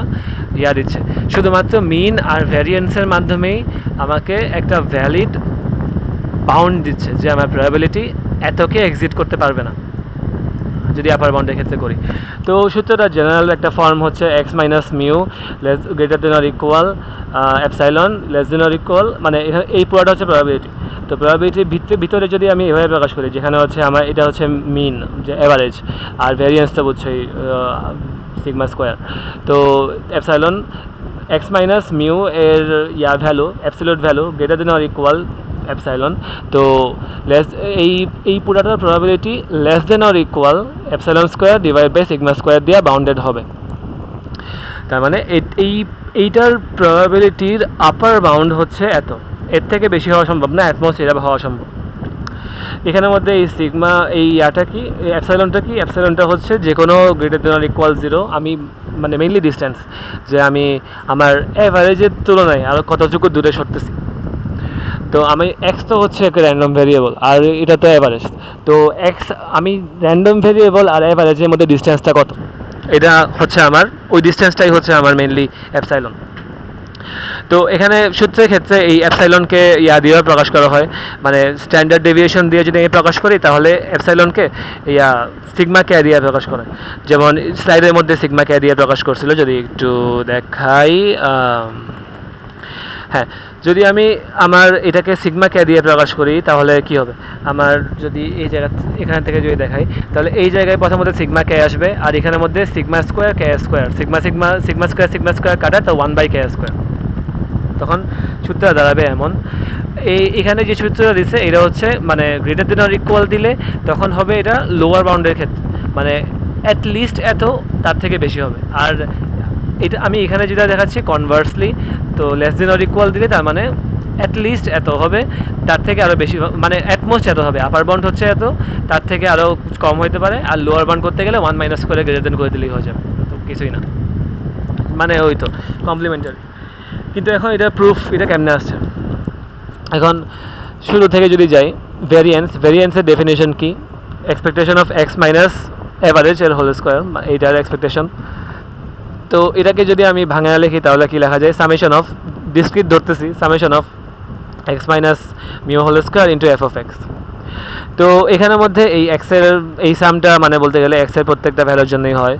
দিচ্ছে, শুধুমাত্র মিন আর ভ্যারিয়েন্সের মাধ্যমেই আমাকে একটা ভ্যালিড বাউন্ড দিচ্ছে যে আমার প্রবাবিলিটি এতকে এক্সিট করতে পারবে না যদি আপার বাউন্ডের ক্ষেত্রে করি। তো সূত্রটা জেনারেল একটা ফর্ম হচ্ছে X minus mu greater than or equal epsilon less than or equal, মানে এই পুরোটা হচ্ছে প্রবাবিলিটি। তো প্রবাবিলিটির ভিতরে যদি আমি এভাবে প্রকাশ করি, যেখানে হচ্ছে আমার এটা হচ্ছে মিন, যে অ্যাভারেজ, আর ভ্যারিয়েন্সটা বুঝছই সিগমা স্কোয়ার। তো এপসাইলন এক্স মাইনাস মিউ এর value, absolute value greater than or equal epsilon. তো এই পুরাটার probability less than or equal epsilon square divide by sigma square দিয়ে বাউন্ডেড হবে। তার মানে এইটার প্রবাবিলিটির আপার বাউন্ড হচ্ছে এত, এর থেকে বেশি হওয়া সম্ভব না, অ্যাটমোস্ট এটা হওয়া সম্ভব। এখানের মধ্যে এই সিগমা এই ইয়াটা কি অ্যাপসাইলনটা কি, অ্যাপসাইলনটা হচ্ছে যে কোনো greater than or equal zero আমি মানে মেইনলি ডিস্টেন্স, যে আমি আমার অ্যাভারেজের তুলনায় আরও কতটুকু দূরে সরতেছি। তো আমি এক্স তো হচ্ছে একটা র্যান্ডম ভেরিয়েবল আর এটা তো অ্যাভারেজ। তো এক্স আমি র্যান্ডম ভেরিয়েবল আর অ্যাভারেজের মধ্যে ডিস্টেন্সটা কত, এটা হচ্ছে আমার ওই ডিস্টেন্সটাই হচ্ছে আমার মেইনলি অ্যাপসাইলন। তো এখানে সূত্রের ক্ষেত্রে এই অ্যাপসাইলনকে ইয়া দিয়েও প্রকাশ করা হয়, মানে স্ট্যান্ডার্ড ডেভিয়েশন দিয়ে যদি আমি প্রকাশ করি তাহলে অ্যাপসাইলনকে ইয়া সিগমা কে দিয়ে প্রকাশ করে, যেমন স্লাইডের মধ্যে সিগমা কে দিয়ে প্রকাশ করছিল। যদি একটু দেখাই, হ্যাঁ, যদি আমি আমার এটাকে সিগমা কে দিয়ে প্রকাশ করি তাহলে কি হবে, আমার যদি এই জায়গা এখান থেকে যদি দেখাই তাহলে এই জায়গায় প্রথমত সিগমা কে আসবে, আর এখানের মধ্যে সিগমা স্কোয়ার কে স্কোয়ার, সিগমা স্কোয়ার কাটা তো 1/কে স্কোয়ার, তখন সূত্রটা দাঁড়াবে এমন। এখানে যে সূত্রটা দিচ্ছে এটা হচ্ছে মানে গ্রেটার দেন অর ইকুয়াল দিলে তখন হবে এটা লোয়ার বাউন্ডের ক্ষেত্রে, মানে অ্যাট লিস্ট এত, তার থেকে বেশি হবে। আর এটা আমি এখানে যেটা দেখাচ্ছি কনভার্সলি, তো লেস দেন অর ইকুয়াল দিলে তার মানে অ্যাট লিস্ট এত হবে, তার থেকে আরও বেশি মানে অ্যাটমোস্ট এত হবে। আপার বাউন্ড হচ্ছে এত, তার থেকে আরও কম হতে পারে, আর লোয়ার বাউন্ড করতে গেলে 1 মাইনাস করে গ্রেটার দেন করে দিলেই হয়ে যাবে, তো কিছুই না, মানে ওই তো কমপ্লিমেন্টারি। কিন্তু এখন এটা প্রুফ এটা কেমনে আসছে, এখন শুরু থেকে যদি যাই, ভ্যারিয়েন্সের ডেফিনেশন কি, expectation of x minus average এর হোল স্কোয়ার, এইটার এক্সপেকটেশন। তো এটাকে যদি আমি ভাঙা লিখি তাহলে কি লেখা যায়, সামেশন অফ ডিসক্রিট ধরতেছি, summation of x minus mu whole square into f of x. তো এখানের মধ্যে এই এক্সের এই সামটা মানে বলতে গেলে এক্সের প্রত্যেকটা ভ্যালুর জন্যই হয়।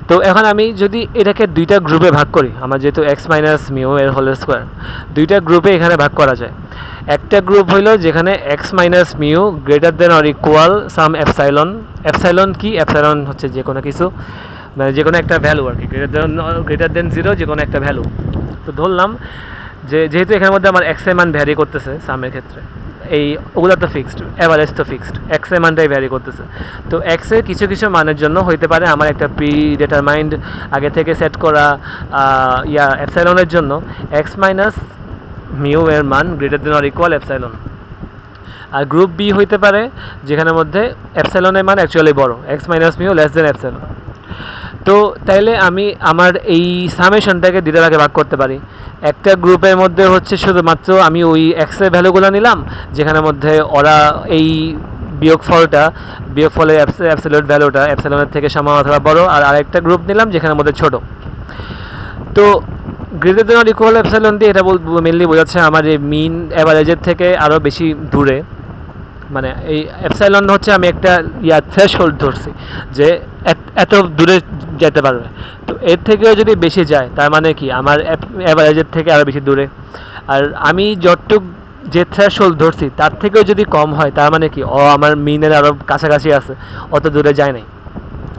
তো এখন আমি যদি এটাকে দুইটা গ্রুপে ভাগ করি, আমার যেহেতু এক্স মাইনাস মিউ এর হোল স্কোয়ার, দুইটা গ্রুপে এখানে ভাগ করা যায়। একটা গ্রুপ হইলো যেখানে x minus mu greater than or equal some epsilon. Epsilon কি, অ্যাপসাইলন হচ্ছে যে কোনো কিছু, মানে যে কোনো একটা ভ্যালু আর কি, গ্রেটার দেন জিরো যে কোনো একটা ভ্যালু। তো ধরলাম যে যেহেতু এখানের মধ্যে আমার এক্স এর মান ভ্যারি করতেছে সামের ক্ষেত্রে, এই ওগুলো তো ফিক্সড, অ্যাভারেজ তো ফিক্সড, এক্স এর মানটাই ভ্যারি করতেছে। তো এক্স এর কিছু কিছু মানের জন্য হইতে পারে আমার একটা প্রি ডিটারমাইন্ড আগে থেকে সেট করা ইয়া অ্যাপসাইলনের জন্য এক্স মাইনাস মিউ এর মান greater than or equal epsilon. আর গ্রুপ বি হইতে পারে যেখানের মধ্যে অ্যাপসাইলনের মান অ্যাকচুয়ালি বড়, X minus mu less than epsilon. তো তাইলে আমি আমার এই সামেশনটাকে দুটো ভাগে ভাগ করতে পারি। একটা গ্রুপের মধ্যে হচ্ছে শুধুমাত্র আমি ওই এক্সের ভ্যালুগুলো নিলাম যেখানের মধ্যে ওরা এই বিয়োগফলের অ্যাবসলিউট ভ্যালুটা অ্যাপসাইলনের থেকে সমান অথবা বড়, আর আরেকটা গ্রুপ নিলাম যেখানের মধ্যে ছোট। তো greater than or equal epsilon দিয়ে এটা মেনলি বোঝাচ্ছে আমার এই মিন অ্যাভারেজের থেকে আরও বেশি দূরে, মানে এই অ্যাপসাইলন হচ্ছে আমি একটা থ্রেশহোল্ড ধরছি যে এত দূরে যেতে পারবে। তো এর থেকেও যদি বেশি যায় তার মানে কি আমার অ্যাভারেজের থেকে আরও বেশি দূরে, আর আমি যতটুক যে থ্রেশহোল্ড ধরছি তার থেকেও যদি কম হয় তার মানে কি আমার মিনের আরও কাছাকাছি আছে, অত দূরে যায় নাই।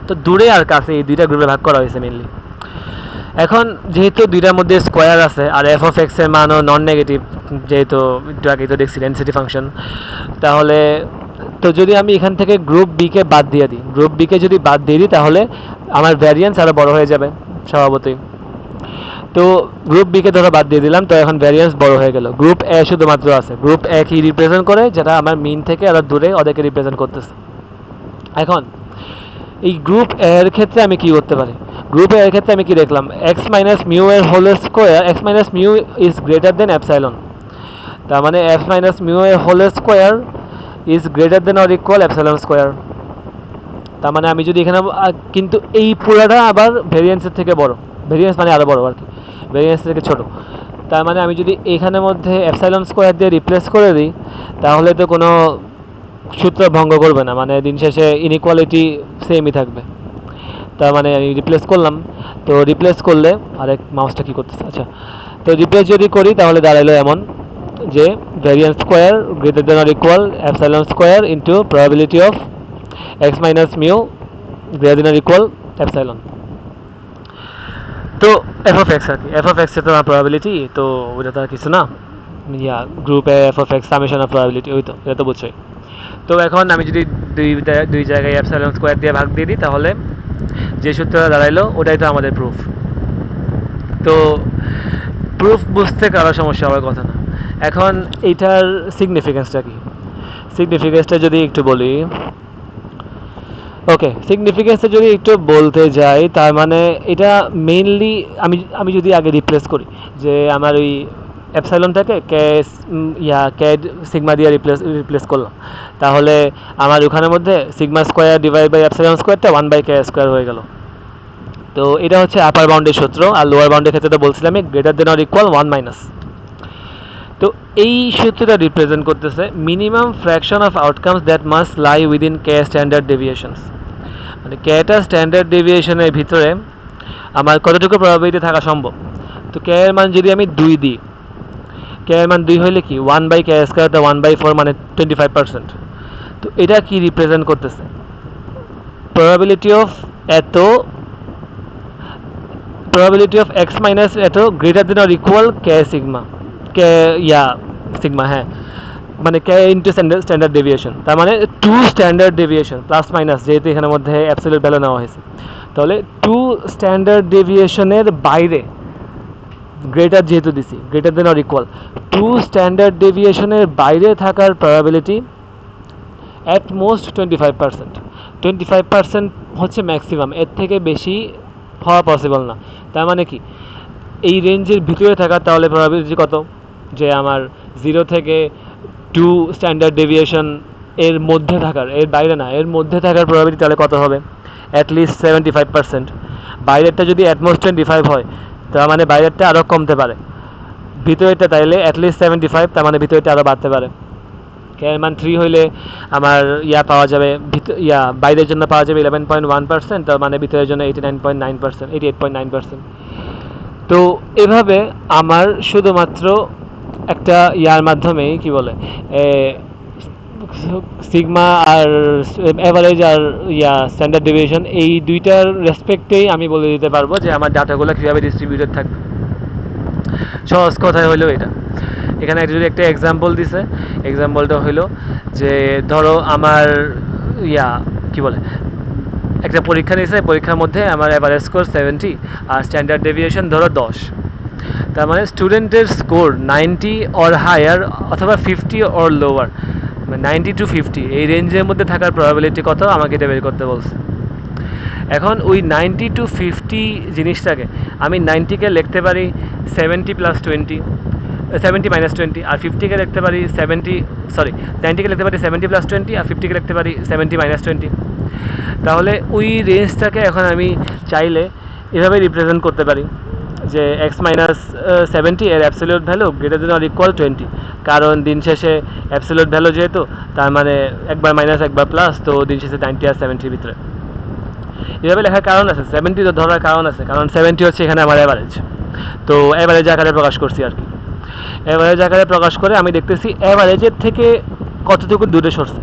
তো দূরে আর কাছে এই দুইটা গ্রুপে ভাগ করা হয়েছে মেনলি। এখন যেহেতু দুইটার মধ্যে স্কোয়ার আছে আর এফ অফ এক্স এর মানও নন নেগেটিভ, যেহেতু একটু আগে তো দেখছি ডেনসিটি ফাংশন, তাহলে তো যদি আমি এখান থেকে গ্রুপ বিকে বাদ দিয়ে দিই, যদি বাদ দিয়ে দিই তাহলে আমার ভ্যারিয়েন্স আরও বড় হয়ে যাবে স্বভাবতই। তো গ্রুপ বিকে ধরো বাদ দিয়ে দিলাম, তো এখন ভ্যারিয়েন্স বড় হয়ে গেল। গ্রুপ এ শুধুমাত্র আছে, গ্রুপ এ কি রিপ্রেজেন্ট করে, যেটা আমার মিন থেকে আরও দূরে ওদেরকে রিপ্রেজেন্ট করতেছে। এখন এই গ্রুপ এর ক্ষেত্রে আমি কি করতে পারি, গ্রুপ এর ক্ষেত্রে আমি কি দেখলাম, এক্স মাইনাস মিউ এর whole square, X minus mu is greater than epsilon, তার মানে এক্স মাইনাস মিউ এর whole square is greater than or equal epsilon square. তার মানে আমি যদি এখানে কিন্তু এই পুরাটা আবার ভেরিয়েন্সের থেকে বড়, ভেরিয়েন্স মানে আরও বড় আর কি, ভেরিয়েন্স থেকে ছোট। তার মানে আমি যদি এখানের মধ্যে অ্যাপসাইলন স্কোয়ার দিয়ে রিপ্লেস করে দিই তাহলে তো কোনো সূত্র ভঙ্গ করবে না, মানে দিন শেষে ইনইকুয়ালিটি সেমই থাকবে। তার মানে আমি রিপ্লেস করলাম, তো রিপ্লেস করলে আরেক মাউসটা কী করতেছে, আচ্ছা, তো রিপ্লেস যদি করি তাহলে দাঁড়াইলো এমন যে variance square greater than or equal epsilon square into probability of x minus mu greater than or equal epsilon. তো এফ অফ এক্স আর কি, এফ অফ এক্সের তো প্রবাবিলিটি, তো ওটা তো আর কিছু না, গ্রুপে F of x summation of probability, ওই তো এটা তো বুঝছোই। তো এখন আমি যদি দুই জায়গায় অ্যাপসাইলন স্কোয়ার দিয়ে ভাগ দিয়ে দিই তাহলে যে সূত্রটা দাঁড়াইলো ওটাই তো আমাদের প্রুফ। তো প্রুফ বুঝতে কারো সমস্যা হওয়ার কথা না। এখন এইটার সিগনিফিকেন্সটা কি, সিগনিফিকেন্সটা যদি একটু বলি, ওকে, সিগনিফিকেন্সটা যদি একটু বলতে যাই, তার মানে এটা মেইনলি আমি আমি যদি আগে রিপ্লেস করি যে আমার ওই অ্যাপসাইলনটাকে কে ক্যাড সিগমা দিয়ে রিপ্লেস করলাম, তাহলে আমার ওখানের মধ্যে sigma square divide by epsilon স্কোয়ারটা 1/k স্কোয়ার হয়ে গেল। তো এটা হচ্ছে আপার বাউন্ডের সূত্র, আর লোয়ার বাউন্ডের ক্ষেত্রে তো বলছিলাম greater than or equal 1 minus. তো এই সূত্রটা রিপ্রেজেন্ট করতেছে minimum fraction of outcomes that must lie within k standard deviations, মানে কেটা স্ট্যান্ডার্ড ডেভিয়েশনের ভিতরে আমার কতটুকু প্রবাবিলিটি থাকা সম্ভব। তো কে এর মান যদি আমি 2 দিই, কে এর মান 2 হলে কি 1/k স্কোয়ার, 1/4 মানে 25%। তো এটা কি রিপ্রেজেন্ট করতেছে, প্রবাবিলিটি অফ এত, প্রবাবিলিটি অফ এক্স মাইনাস এত greater than or equal K sigma, K sigma, হ্যাঁ, মানে কে ইন্টু স্ট্যান্ডার্ড ডেভিয়েশন, তার মানে 2 স্ট্যান্ডার্ড ডেভিয়েশন প্লাস মাইনাস, যেহেতু এখানের মধ্যে অ্যাবসলিউট ভ্যালু নেওয়া হয়েছে, তাহলে 2 স্ট্যান্ডার্ড ডেভিয়েশনের বাইরে গ্রেটার যেহেতু দিছি, greater than or equal 2 standard ডেভিয়েশনের বাইরে থাকার প্রবাবিলিটি অ্যাট মোস্ট 25%। 25% হচ্ছে ম্যাক্সিমাম, এর থেকে বেশি হওয়া পসিবল না। তার মানে কি এই রেঞ্জের ভিতরে থাকা, তাহলে প্রবাবিলিটি কত, যে আমার 0 থেকে 2 স্ট্যান্ডার্ড ডেভিয়েশন এর মধ্যে থাকার, এর বাইরে না, এর মধ্যে থাকার প্রবাবিলিটি তাহলে কত হবে, অ্যাটলিস্ট 75%। বাইরেরটা যদি অ্যাটমোস্ট 25 হয়, তার মানে বাইরেরটা আরও কমতে পারে, ভিতরেরটা তাইলে অ্যাটলিস্ট 75, তার মানে ভিতরেরটা আরও বাড়তে পারে। কে এর মান 3 হইলে আমার পাওয়া যাবে, বাইরের জন্য পাওয়া যাবে 11.1%, তার মানে ভিতরের জন্য 89.9%, 88.9%। তো এভাবে আমার শুধুমাত্র একটা মাধ্যমেই কি বলে সিগমা আর অ্যাভারেজ আর স্ট্যান্ডার্ড ডেভিয়েশন, এই দুইটার রেসপেক্টেই আমি বলে দিতে পারবো যে আমার ডাটাগুলো কীভাবে ডিস্ট্রিবিউটেড থাকবে। সহজ কথায় হইলো এটা। এখানে যদি একটা এক্সাম্পল দিছে, এক্সাম্পলটা হইলো যে ধরো আমার কি বলে একটা পরীক্ষা নিয়েছে, পরীক্ষার মধ্যে আমার অ্যাভারেজ স্কোর 70 আর স্ট্যান্ডার্ড ডেভিয়েশন ধরো 10, তার মানে স্টুডেন্টের স্কোর 90 অর হায়ার অথবা 50 অর লোয়ার, 90 to 50 এই রেঞ্জের মধ্যে থাকার প্রবাবিলিটি কত আমাকে এটা বের করতে বলছে। এখন ওই 90 to 50 জিনিসটাকে আমি 90কে লিখতে পারি 70 + 20, 70 - 20, আর 50কে লিখতে পারি 90কে লিখতে পারি 70 + 20, আর 50কে লিখতে পারি 70 - 20। তাহলে ওই রেঞ্জটাকে এখন আমি চাইলে এভাবে রিপ্রেজেন্ট করতে পারি যে x - 70 এর absolute value greater than or equal 20, কারণ দিন শেষে অ্যাবসলিউট ভ্যালু যেহেতু, তার মানে একবার মাইনাস একবার প্লাস, তো দিন শেষে 90 আর 70-র ভিতরে। এভাবে লেখার কারণ আছে, 70 তো ধরার কারণ আছে, কারণ 70 হচ্ছে এখানে আমার অ্যাভারেজ, তো অ্যাভারেজ আকারে প্রকাশ করছি আর কি। অ্যাভারেজ আকারে প্রকাশ করে আমি দেখতেছি অ্যাভারেজের থেকে কতটুকু দূরে সরছে।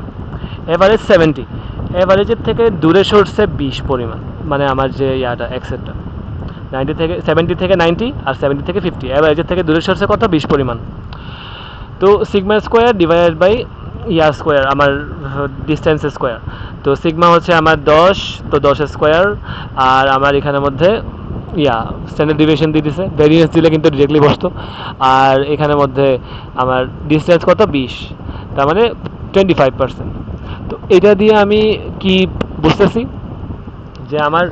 অ্যাভারেজ 70, অ্যাভারেজের থেকে দূরে সরছে 20 পরিমাণ, মানে আমার যে এক্সেটটা 90 থেকে 70 থেকে 90 আর 70 থেকে 50, অ্যাভারেজের থেকে দূরে সরছে কত, 20 পরিমাণ। তো sigma square divided by square, আমার ডিস্টেন্স স্কোয়ার। তো সিগমা হচ্ছে আমার 10, তো 10 স্কোয়ার, আর আমার এখানের মধ্যে স্ট্যান্ডার্ড ডিভিয়েশন দিয়ে দিছে, ভেরিয়েন্স দিলে কিন্তু ডিরেক্টলি বসতো, আর এখানের মধ্যে আমার ডিস্টেন্স কত, 20, তার মানে 25%। তো এটা দিয়ে আমি কি বুঝতেছি যে আমার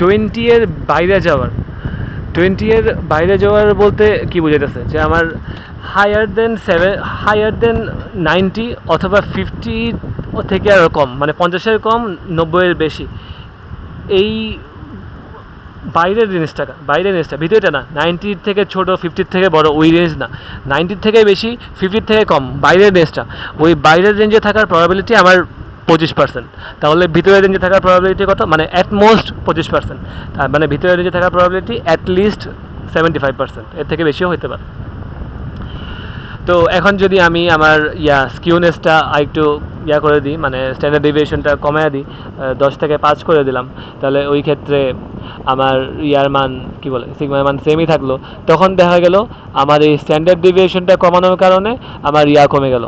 20 এর বাইরে যাওয়ার, 20 এর বাইরে যাওয়ার বলতে কি বোঝাইতেছে, যে আমার হায়ার দেন 90 অথবা 50 থেকে আরও কম, মানে 50-এর কম 90-এর বেশি, এই বাইরের জিনিসটা, ভিতরেটা না, 90-র থেকে ছোট 50-র থেকে বড় ওই রেঞ্জ না, 90-র থেকে বেশি 50-র থেকে কম, বাইরের রেঞ্জটা, ওই বাইরের রেঞ্জে থাকার প্রবাবিলিটি আমার 25%। তাহলে ভিতরের রেঞ্জে থাকার প্রবাবিলিটি কত, মানে অ্যাটমোস্ট 25%, তার মানে ভিতরের রেঞ্জে থাকার প্রবাবিলিটি অ্যাটলিস্ট 75%, এর থেকে বেশিও হতে পারে। তো এখন যদি আমি আমার স্কিউনেসটা আরেকটু করে দিই, মানে স্ট্যান্ডার্ড ডেভিয়েশনটা কমায় দিই, 10 থেকে 5 করে দিলাম, তাহলে ওই ক্ষেত্রে আমার মান কি বলে সিগমার মান সেমই থাকলো। তখন দেখা গেল আমার এই স্ট্যান্ডার্ড ডেভিয়েশনটা কমানোর কারণে আমার কমে গেল,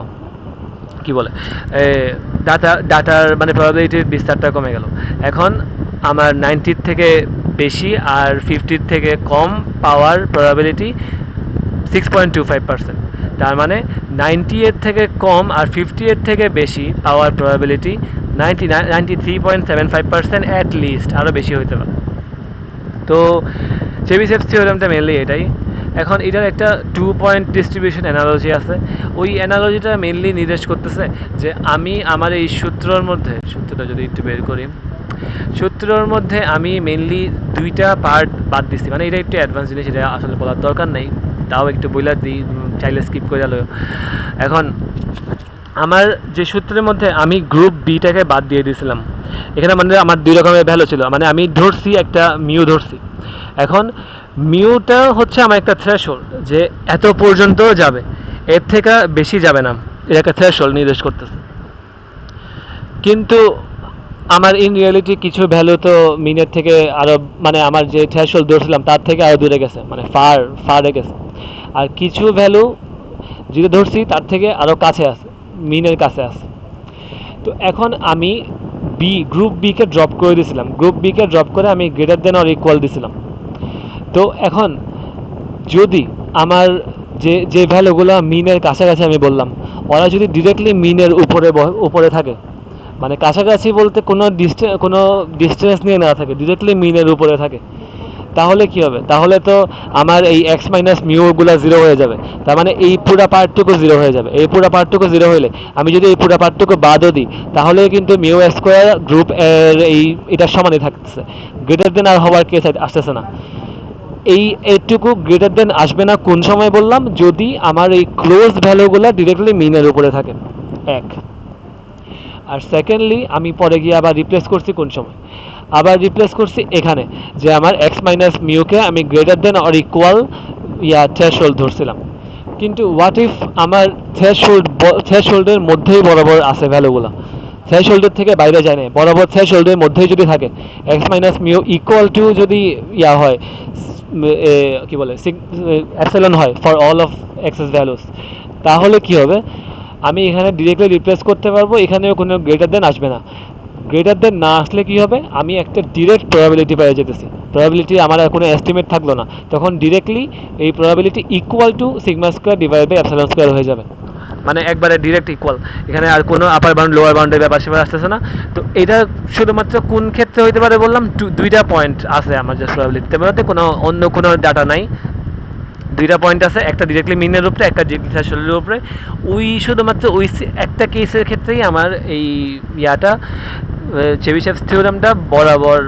কি বলে ডাটার মানে প্রবাবিলিটির বিস্তারটা কমে গেল। এখন আমার 90-র থেকে বেশি আর 50-র থেকে কম পাওয়ার প্রবাবিলিটি 6.25%। তার মানে 90 এর থেকে কম আর 50 এর থেকে বেশি পাওয়ার প্রবাবিলিটি 93.75% অ্যাট লিস্ট, আরও বেশি হইতে পারে। তো চেবিসেভ থিওরেমটা মেনলি এটাই। এখন এটার একটা 2 পয়েন্ট ডিস্ট্রিবিউশন অ্যানালজি আছে। ওই অ্যানালজিটা মেনলি নির্দেশ করতেছে যে আমি আমার এই সূত্রটা যদি একটু বের করি, সূত্রর মধ্যে আমি মেনলি 2টা পার্ট বাদ দিচ্ছি। মানে এটা একটু অ্যাডভান্স জিনিস, এটা আসলে বলার দরকার নেই, তাও একটু বইলা দিই, চাইলে স্কিপ করে গেল। এখন আমার যে সূত্রের মধ্যে আমি গ্রুপ বিটাকে বাদ দিয়ে দিয়েছিলাম, এখানে মানে আমার 2 রকমের ভ্যালু ছিল। মানে আমি ধরছি একটা মিউ ধরছি। এখন মিউটা হচ্ছে আমার একটা থ্রেশহোল্ড, যে এত পর্যন্ত যাবে, এর থেকে বেশি যাবে না, এটা একটা থ্রেশহোল্ড নির্দেশ করতেছে। কিন্তু আমার ইন রিয়েলিটি কিছু ভ্যালু তো মিনের থেকে আরও, মানে আমার যে থ্রেশহোল্ড ধরছিলাম তার থেকে আরও দূরে গেছে, মানে ফারে গেছে। আর কিছু ভ্যালু যেটা ধরছি তার থেকে আরও কাছে আছে, মিনের কাছে আছে। তো এখন আমি গ্রুপ বিকে ড্রপ করে দিয়েছিলাম, গ্রুপ বিকে ড্রপ করে আমি গ্রেটার দেন অর ইকুয়াল দিয়েছিলাম। তো এখন যদি আমার যে ভ্যালুগুলো মিনের কাছাকাছি আমি বললাম, ওরা যদি ডিরেক্টলি মিনের উপরে থাকে, মানে কাছাকাছি বলতে কোনো ডিস্টেন্স নিয়ে না থাকে, ডিরেক্টলি মিনের উপরে থাকে, তাহলে কি হবে? তাহলে তো আমার এই এক্স মাইনাস মিউগুলো 0 হয়ে যাবে। তার মানে এই পুরো পার্টটুকু 0 হয়ে যাবে। এই পুরো পার্টটুকু 0 হলে আমি যদি এই পুরো পার্টটুকু বাদও দিই, তাহলে কিন্তু মিউ স্কোয়ার গ্রুপ এর এটার সমানই থাকতেছে, গ্রেটার দেন আর হওয়ার কেস আসতেছে না। এইটুকু গ্রেটার দেন আসবে না কোন সময় বললাম? যদি আমার এই ক্লোজ ভ্যালুগুলো ডিরেক্টলি মিনের উপরে থাকে, এক। আর সেকেন্ডলি আমি পরে গিয়ে আবার রিপ্লেস করছি কোন সময়? আবার রিপ্লেস করছি এখানে, যে আমার এক্স মাইনাস মিউকে আমি greater than or equal threshold ধরছিলাম। কিন্তু হোয়াট ইফ আমার থ্রেশহোল্ডের মধ্যেই বরাবর আছে ভ্যালুগুলো, থ্রেশহোল্ডের থেকে বাইরে যায় না, বরাবর থ্রেশহোল্ডের মধ্যেই যদি থাকে, X minus mu equal to যদি হয় কি বলে অ্যাপসিলন হয় for all of X's values, তাহলে কি হবে? আমি এখানে ডিরেক্টলি রিপ্লেস করতে পারবো, এখানেও কোনো গ্রেটার দেন আসবে না। গ্রেটার দেন না আসলে কি হবে? আমি একটা ডিরেক্ট প্রবাবিলিটি পেয়ে যেতেছি, প্রবাবিলিটি আমার আর কোনো এস্টিমেট থাকলো না, তখন ডিরেক্টলি এই probability equal to sigma square divide by epsilon square হয়ে যাবে, মানে একবারে ডিরেক্ট ইকুয়াল। এখানে আর কোনো আপার বাউন্ড লোয়ার বাউন্ডের ব্যাপার সেবার আসতেছে না। তো এটা শুধুমাত্র কোন ক্ষেত্রে হইতে পারে বললাম? 2টা পয়েন্ট আছে আমার যে প্রবাবিলিটিতে, মধ্যে অন্য কোনো ডাটা নাই, 2টা পয়েন্ট আছে, একটা ডিরেক্টলি মিনের উপরে, একটা ডিরেক্টলি থ্রেশহোল্ডের উপরে। শুধুমাত্র ওই একটা কেসের ক্ষেত্রেই আমার এই চেবিশেভ থিওরেমটা বরাবর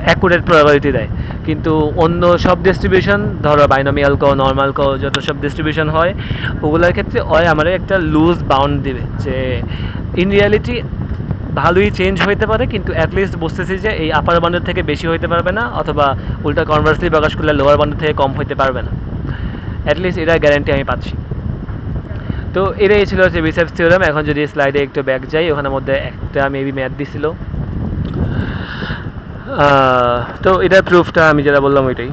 অ্যাকুরেট প্রবাবিলিটি দেয়। কিন্তু অন্য সব ডিস্ট্রিবিউশন, ধরো বাইনোমিয়াল কো, নর্মাল কো, যত সব ডিস্ট্রিবিউশন হয় ওগুলোর ক্ষেত্রে আমার একটা লুজ বাউন্ড দিবে, যে ইন রিয়ালিটি ভালোই চেঞ্জ হইতে পারে, কিন্তু অ্যাটলিস্ট বুঝতেছি যে এই আপার বাউন্ডের থেকে বেশি হইতে পারবে না, অথবা উল্টা কনভার্সলি প্রকাশ করলে লোয়ার বাউন্ডের থেকে কম হইতে পারবে না, অ্যাটলিস্ট এটা গ্যারান্টি আমি পাচ্ছি। তো এটাই ছিল চেবিশেভ থিওরেম। এখন যদি স্লাইডে একটু ব্যাক যাই, ওখানের মধ্যে একটা মেবি ম্যাথ দিছিল, তো এটার প্রুফটা আমি যেটা বললাম ওইটাই।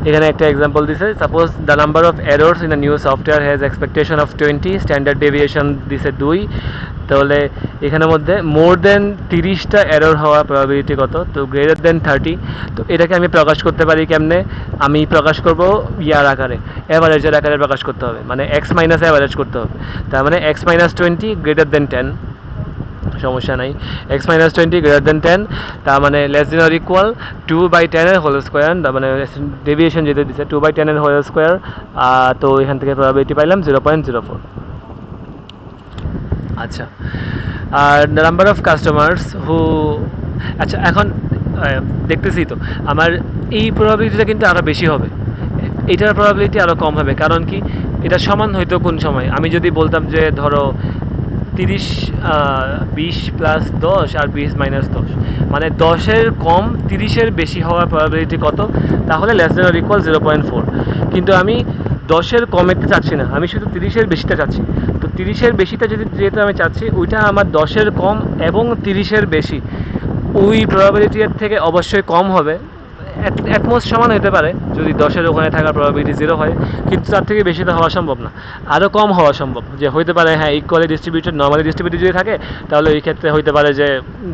এখানে একটা এক্সাম্পল দিছে, suppose the number of errors in a new software has expectation of 20, standard deviation দিছে 2, তাহলে এখানের মধ্যে মোর দেন 30টা এরর হওয়া প্রবাবিলিটি কত? তো গ্রেটার দেন 30। তো এটাকে আমি প্রকাশ করতে পারি কেমনে? আমি প্রকাশ করব আকারে, অ্যাভারেজের আকারে প্রকাশ করতে হবে, মানে এক্স মাইনাস অ্যাভারেজ করতে হবে। তার মানে এক্স মাইনাস 20 গ্রেটার দেন 10, সমস্যা নাই, এক্স মাইনাস 20 গ্রেটার দেন 10, তার মানে লেস দেন অর ইকুয়াল 2/10 এর হোল স্কোয়ার, তার মানে ডেভিয়েশন যেটা দিচ্ছে 2/10 এর হোল স্কোয়ার। তো এখান থেকে প্রবাবিলিটি পাইলাম 0.04। আচ্ছা, আর নাম্বার অফ কাস্টমার্স হু, আচ্ছা এখন দেখতেছি তো আমার এই প্রবাবিলিটিটা কিন্তু আরও বেশি হবে, এটার প্রবাবিলিটি আরও কম হবে। কারণ কি? এটা সমান হইতো কোন সময়? আমি যদি বলতাম যে ধরো 20 প্লাস 10 আর 20 মাইনাস 10, মানে 10-এর কম 30-এর বেশি হওয়ার প্রবাবিলিটি কত? তাহলে লেস দেন অর ইকুয়াল 0.4। কিন্তু আমি 10-এর কমেতে চাচ্ছি না, আমি শুধু 30-এর বেশিটা চাচ্ছি। তো 30-এর বেশিটা যেহেতু আমি চাচ্ছি, ওইটা আমার 10-এর কম এবং 30-এর বেশি, ওই প্রবাবিলিটির থেকে অবশ্যই কম হবে, অ্যাটমোস্ট সমান হতে পারে যদি 10-এর ওখানে থাকার প্রবাবিলিটি 0 হয়, কিন্তু তার থেকে বেশি তো হওয়া সম্ভব না, আরও কম হওয়া সম্ভব। যে হইতে পারে হ্যাঁ ইকুয়ালি ডিস্ট্রিবিউটেড, নর্মালি ডিস্ট্রিবিউটেড যদি থাকে তাহলে এই ক্ষেত্রে হইতে পারে যে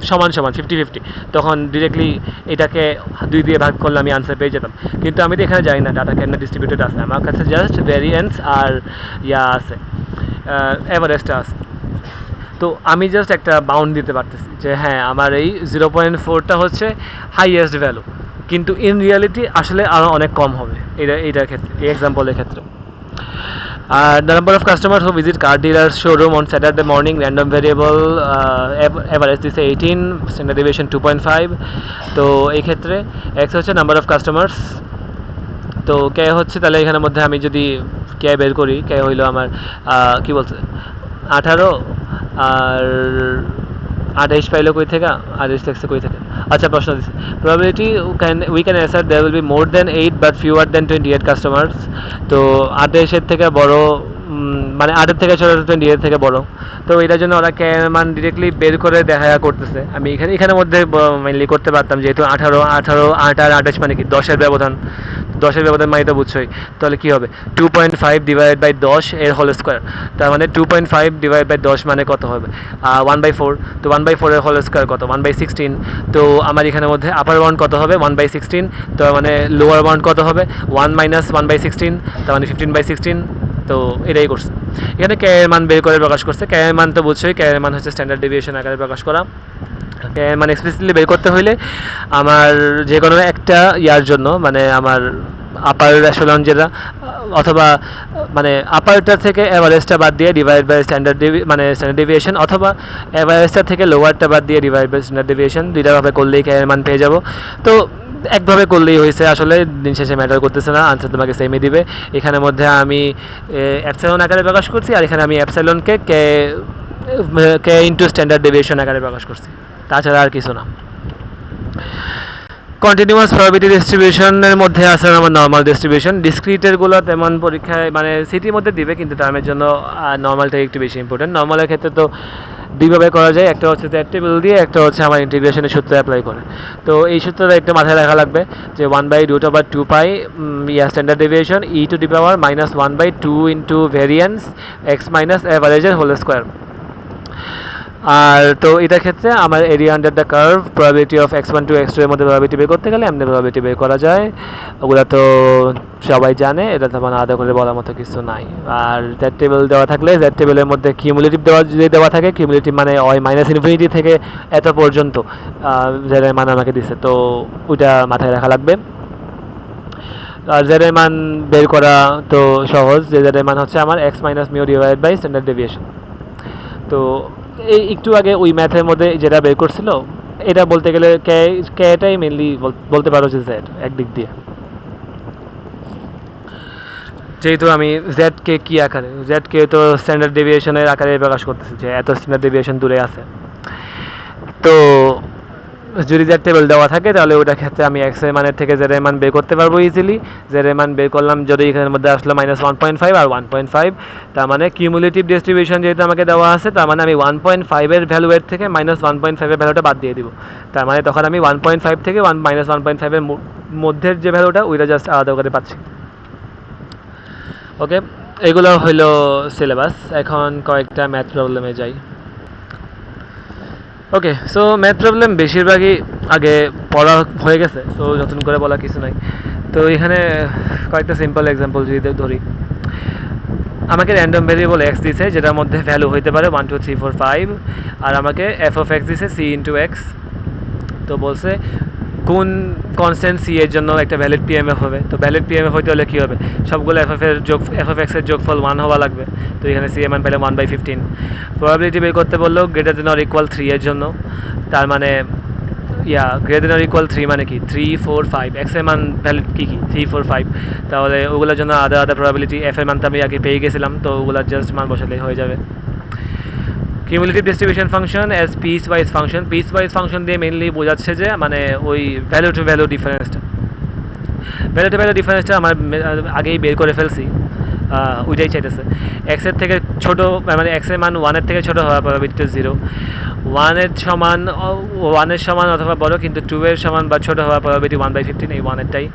সমান সমান 50-50, তখন ডিরেক্টলি এটাকে 2 দিয়ে ভাগ করলে আমি আনসার পেয়ে যেতাম। কিন্তু আমি তো এখানে জানি না ডাটা কেন ডিস্ট্রিবিউটেড আছে, আমার কাছে জাস্ট ভ্যারিয়েন্স আর আছে এভারেজটা আছে। তো আমি জাস্ট একটা বাউন্ড দিতে পারতেছি যে হ্যাঁ আমার এই 0.4টা হচ্ছে হাইয়েস্ট ভ্যালু, কিন্তু ইন রিয়ালিটি আসলে আরও অনেক কম হবে এইটার ক্ষেত্রে, এই এক্সাম্পলের ক্ষেত্রে। The number of customers who visit car dealers showroom on Saturday morning, random variable average দিছে 18, standard deviation 2.5। তো এই ক্ষেত্রে x হচ্ছে নাম্বার অফ কাস্টমার্স, তো কে হচ্ছে তাহলে এখানের মধ্যে আমি যদি কে বের করি, কে হইলো আমার কি বলছে 18, আর 28 পাইলো কই থেকে, 28 দেখছে কই থেকে। আচ্ছা প্রশ্ন দিচ্ছে probability we can assert there will be more than 8 but fewer than 28 customers. তো 28-এর থেকে বড়, মানে 8-এর থেকে ছোটো, 28-এর থেকে বড়। তো এটার জন্য ওরা কে মান ডিরেক্টলি বের করে দেখা করতেছে। আমি এখানের মধ্যে মেনলি করতে পারতাম, যেহেতু 18, 8 আর 28 মানে কি 10-এর ব্যবধান, 10-এর ব্যবধান মানে তো বুঝছোই। তাহলে কী হবে 2.5 ডিভাইড বাই 10 এর হোল স্কোয়ার, তার মানে 2.5 ডিভাইড বাই 10 মানে কত হবে 1/4। তো 1/4 এর হোল স্কোয়ার কত 1/16। তো আমার এখানের মধ্যে আপার বাউন্ড কত হবে 1/16, তো মানে লোয়ার বাউন্ড কত হবে 1 মাইনাস 1/16, তার মানে 15/16। তো এটাই করছে, এখানে কে এর মান বের করে প্রকাশ করছে। কে এর মান তো বুঝছোই, কে এর মান হচ্ছে স্ট্যান্ডার্ড ডেভিয়েশন আকারে প্রকাশ করা। কে এর মান এক্সপ্লিসিটলি বের করতে হইলে আমার যে কোনো একটা ইয়ার জন্য, মানে আমার আপার এশালন যেটা, অথবা মানে আপারটা থেকে অ্যাভারেজটা বাদ দিয়ে ডিভাইড বাই স্ট্যান্ডার্ড মানে স্ট্যান্ডার্ড ডেভিয়েশন, অথবা অ্যাভারেজটা থেকে লোয়ারটা বাদ দিয়ে ডিভাইড বাই স্ট্যান্ডার্ড ডেভিয়েশন, দুইটাভাবে করলেই কে এর মান পেয়ে যাব। তো একভাবে করলেই হয়েছে, আসলে দিন শেষে ম্যাটার করতেছে না, আনসার তোমাকে সেমই দিবে। এখানের মধ্যে আমি অ্যাপসাইলন আকারে প্রকাশ করছি, আর এখানে আমি অ্যাপসাইলনকে কে কে ইন্টু স্ট্যান্ডার্ড ডেভিয়েশন আকারে প্রকাশ করছি, তাছাড়া আর কিছু না। কন্টিনিউয়াস প্রবাবিলিটি ডিস্ট্রিবিউশনের মধ্যে আছে আমার নর্মাল ডিস্ট্রিবিউশন। ডিসক্রিটেরগুলো তেমন পরীক্ষায় মানে সিটির মধ্যে দিবে, কিন্তু টার্মের জন্য নর্মালটাই একটু বেশি ইম্পর্টেন্ট। নর্মালের ক্ষেত্রে তো দুইভাবে করা যায়, একটা হচ্ছে দ্যাট টেবিল দিয়ে, একটা হচ্ছে আমার ইন্টিগ্রেশনের সূত্রে অ্যাপ্লাই করে। তো এই সূত্রটা একটু মাথায় রাখা লাগবে যে 1/√2 standard deviation e to the power -1/2 into variance x minus অ্যাভারেজের হোল স্কোয়ার। আর তো এটার ক্ষেত্রে আমার area under the curve probability of x1 to x2 এর মধ্যে প্রবাবিলিটি বের করতে গেলে এমনি প্রবাবিলিটি বের করা যায়, ওগুলো তো সবাই জানে, এটা তো মানে আলাদা করে বলার মতো কিছু নাই। আর জেড টেবিল দেওয়া থাকলে জেড টেবিলের মধ্যে কিউমুলেটিভ যদি দেওয়া থাকে, কিউমুলেটিভ মানে ওই -ইনফিনিটি থেকে এত পর্যন্ত জেড এর মান আমাকে দিছে, তো ওইটা মাথায় রাখা লাগবে। আর জেড এর মান বের করা তো সহজ, যে জেড এর মান হচ্ছে আমার x minus mu divide by standard deviation. তো এই একটু আগে ওই ম্যাথের মধ্যে যেটা বের করছিল, এটা বলতে গেলে কেটাই মেনলি বলতে পারো যে জেড একদিক দিয়ে, যেহেতু আমি জেড কে কি আকারে, জেড কে তো স্ট্যান্ডার্ড ডেভিয়েশনের আকারে প্রকাশ করতেছি যে এত স্ট্যান্ডার্ড ডেভিয়েশন দূরে আছে। তো যদি জেড টেবিল দেওয়া থাকে তাহলে ওটার ক্ষেত্রে আমি এক্স এর মানের থেকে জেড এর মান বের করতে পারবো ইজিলি। জেড এর মান বের করলাম, যদি এখানের মধ্যে আসলো -1.5 আর 1.5, তার মানে কিউমুলেটিভ ডিস্ট্রিবিউশন যেহেতু আমাকে দেওয়া আছে, তার মানে আমি 1.5 এর ভ্যালু এর থেকে -1.5 এর ভ্যালুটা বাদ দিয়ে দিব। তার মানে তখন আমি 1.5 থেকে -1.5 এর মধ্যের যে ভ্যালুটা ওইটা জাস্ট আলাদা করে পাচ্ছি। ওকে, এগুলো হইল সিলেবাস। এখন কয়েকটা ম্যাথ প্রবলেমে যাই। ওকে, সো ম্যাথ প্রবলেম বেশিরভাগই আগে পড়া হয়ে গেছে, তো নতুন করে বলা কিছু নাই। তো এখানে কয়েকটা সিম্পল এক্সাম্পল যদি ধরি, আমাকে র্যান্ডম ভেরিয়েবল এক্স দিছে, যেটার মধ্যে ভ্যালু হইতে পারে 1 2 3 4 5, আর আমাকে এফ অফ এক্স দিছে সি ইন্টু এক্স। তো বলছে কোন কনস্ট্যান্ট সি এর জন্য একটা ভ্যালিড পিএমএফ হবে। তো ভ্যালিড পিএমএফ হইতে হলে কী হবে, সবগুলো এফ অফ এক্সের যোগফল 1 হওয়া লাগবে। তো এখানে সি এর মান পেলে 1/15। প্রবাবিলিটি বের করতে বললো গ্রেটার দেন অর ইকুয়াল 3 এর জন্য, তার মানে গ্রেটার দেন অর ইকুয়াল 3 মানে কি 3 4 5, এক্স এর মান ভ্যালিড কী 3 4 5, তাহলে ওগুলোর জন্য আলাদা প্রবাবিলিটি। এফ এর মান তো আমি আগে পেয়ে গেছিলাম, তো ওগুলোর জাস্ট মান বসালেই হয়ে যাবে। Cumulative distribution function as piece wise function, piece wise function দিয়ে মেইনলি বোঝাচ্ছে যে মানে ওই ভ্যালু টু ভ্যালু ডিফারেন্সটা আমার আগেই বের করে ফেলছি, ওইটাই চাইতেছে। এক্সের থেকে ছোটো, মানে এক্সের মান 1-এর থেকে ছোটো হওয়ার প্রবাবিলিটি 0, ওয়ানের সমান, ওয়ানের সমান অথবা বড়, কিন্তু 2 এর সমান বা ছোট হওয়ার প্রবাবিলিটি 1/15, এই ওয়ানেরটাই।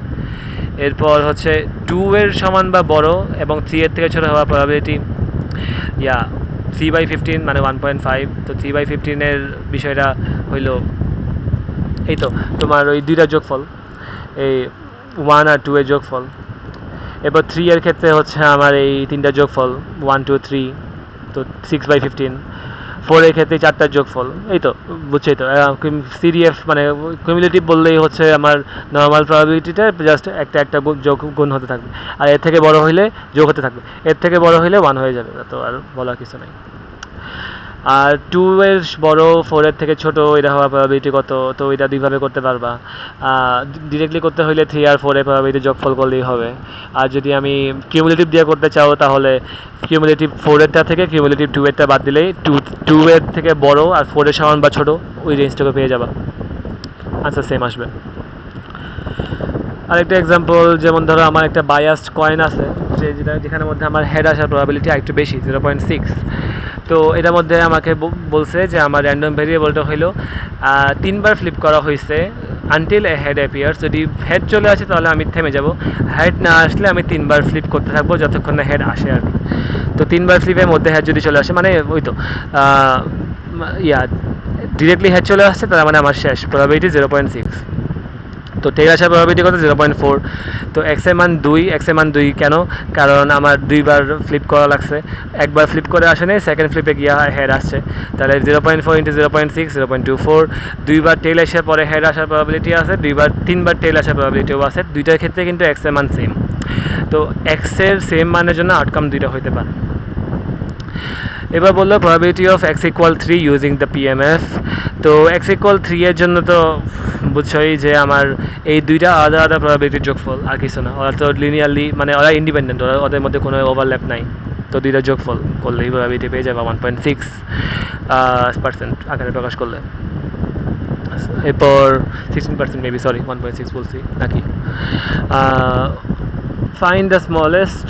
এরপর হচ্ছে 2 এর সমান বা বড় এবং 3 এর থেকে ছোট হওয়ার প্রবাবিলিটি 3/15 মানে 1.5। তো 3/15 এর বিষয়টা হইল এই তো তোমার ওই দুইটা যোগফল, এই 1 আর 2 এর যোগফল। এবার 3 এর ক্ষেত্রে হচ্ছে আমার এই তিনটা যোগফল 1 2 3, তো 6/15। 4 এর ক্ষেত্রে 4টার যোগফল, এই তো বুঝছেই তো। সিডিএফ মানে কিউমুলেটিভ বললেই হচ্ছে আমার নর্মাল প্রবাবিলিটিটা জাস্ট একটা একটা যোগ গুণ হতে থাকবে, আর এর থেকে বড় হইলে যোগ হতে থাকবে, এর থেকে বড় হইলে 1 হয়ে যাবে, তো আর বলার কিছু নাই। আর 2 এর বড় 4 এর থেকে ছোট এটা হওয়ার প্রবাবিলিটি কত, তো এটা দুইভাবে করতে পারবা। ডিরেক্টলি করতে হইলে 3 আর 4 এর প্রবাবিলিটি যোগফল করলেই হবে। আর যদি আমি কিউমুলেটিভ দিয়ে করতে চাও তাহলে কিউমুলেটিভ 4 এরটা থেকে কিউমুলেটিভ 2 এরটা বাদ দিলেই 2 এর থেকে বড় আর 4 এর সমান বা ছোট ওই রেঞ্জটাকে পেয়ে যাবা, আনসার সেম আসবে। আরেকটা এক্সাম্পল, যেমন ধরো আমার একটা বায়াসড কয়েন আছে, যেখানের মধ্যে আমার হেড আসার প্রবাবিলিটি একটু বেশি 0.6। তো এটার মধ্যে আমাকে বলছে যে আমার র্যান্ডম ভেরিয়েবলটা হইলো 3বার ফ্লিপ করা হয়েছে আনটিল এ হেড অ্যাপিয়ার্স। যদি হেড চলে আসে তাহলে আমি থেমে যাব, হেড না আসলে আমি 3বার ফ্লিপ করতে থাকবো যতক্ষণ না হেড আসে আর কি। তো 3বার ফ্লিপের মধ্যে হেড যদি চলে আসে মানে ওই তো ডিরেক্টলি হেড চলে আসছে, তার মানে আমার শেষ, প্রবাবিলিটি 0.6। তো টেল আসার প্রবাবিলিটি কত 0.4। তো এক্স এর মান 2, এক্স এর মান 2 কেন, কারণ আমার 2বার ফ্লিপ করা লাগছে, একবার ফ্লিপ করে আসে নাই, সেকেন্ড ফ্লিপে গিয়ে হেড আসছে, তাহলে 0.4 ইন্টু 0.6 0.24। 2বার টেল আসার পরে হেড আসার প্রবাবিলিটি আছে, 3বার টেল আসার প্রবাবিলিটিও আছে, দুইটার ক্ষেত্রে কিন্তু এক্স এর মান সেম। তো এক্স এর সেম মানের জন্য আউটকাম দুইটা হইতে পারে। এবার বললো probability of x = 3 using the PMF. তো x = 3 এর জন্য তো বুঝছোই যে আমার এই দুইটা আলাদা আলাদা প্রবাবিলিটির যোগফল, আর কিছু না। ওরা তো লিনিয়ারলি মানে ওরা ইন্ডিপেন্ডেন্ট, ওদের মধ্যে কোনো ওভারল্যাপ নাই। তো দুইটা যোগফল করলেই প্রবাবিলিটি পেয়ে যাবে 1.6% আকারে প্রকাশ করলে। এরপর 16% মেবি, সরি 1.6 বলছি নাকি। Find the smallest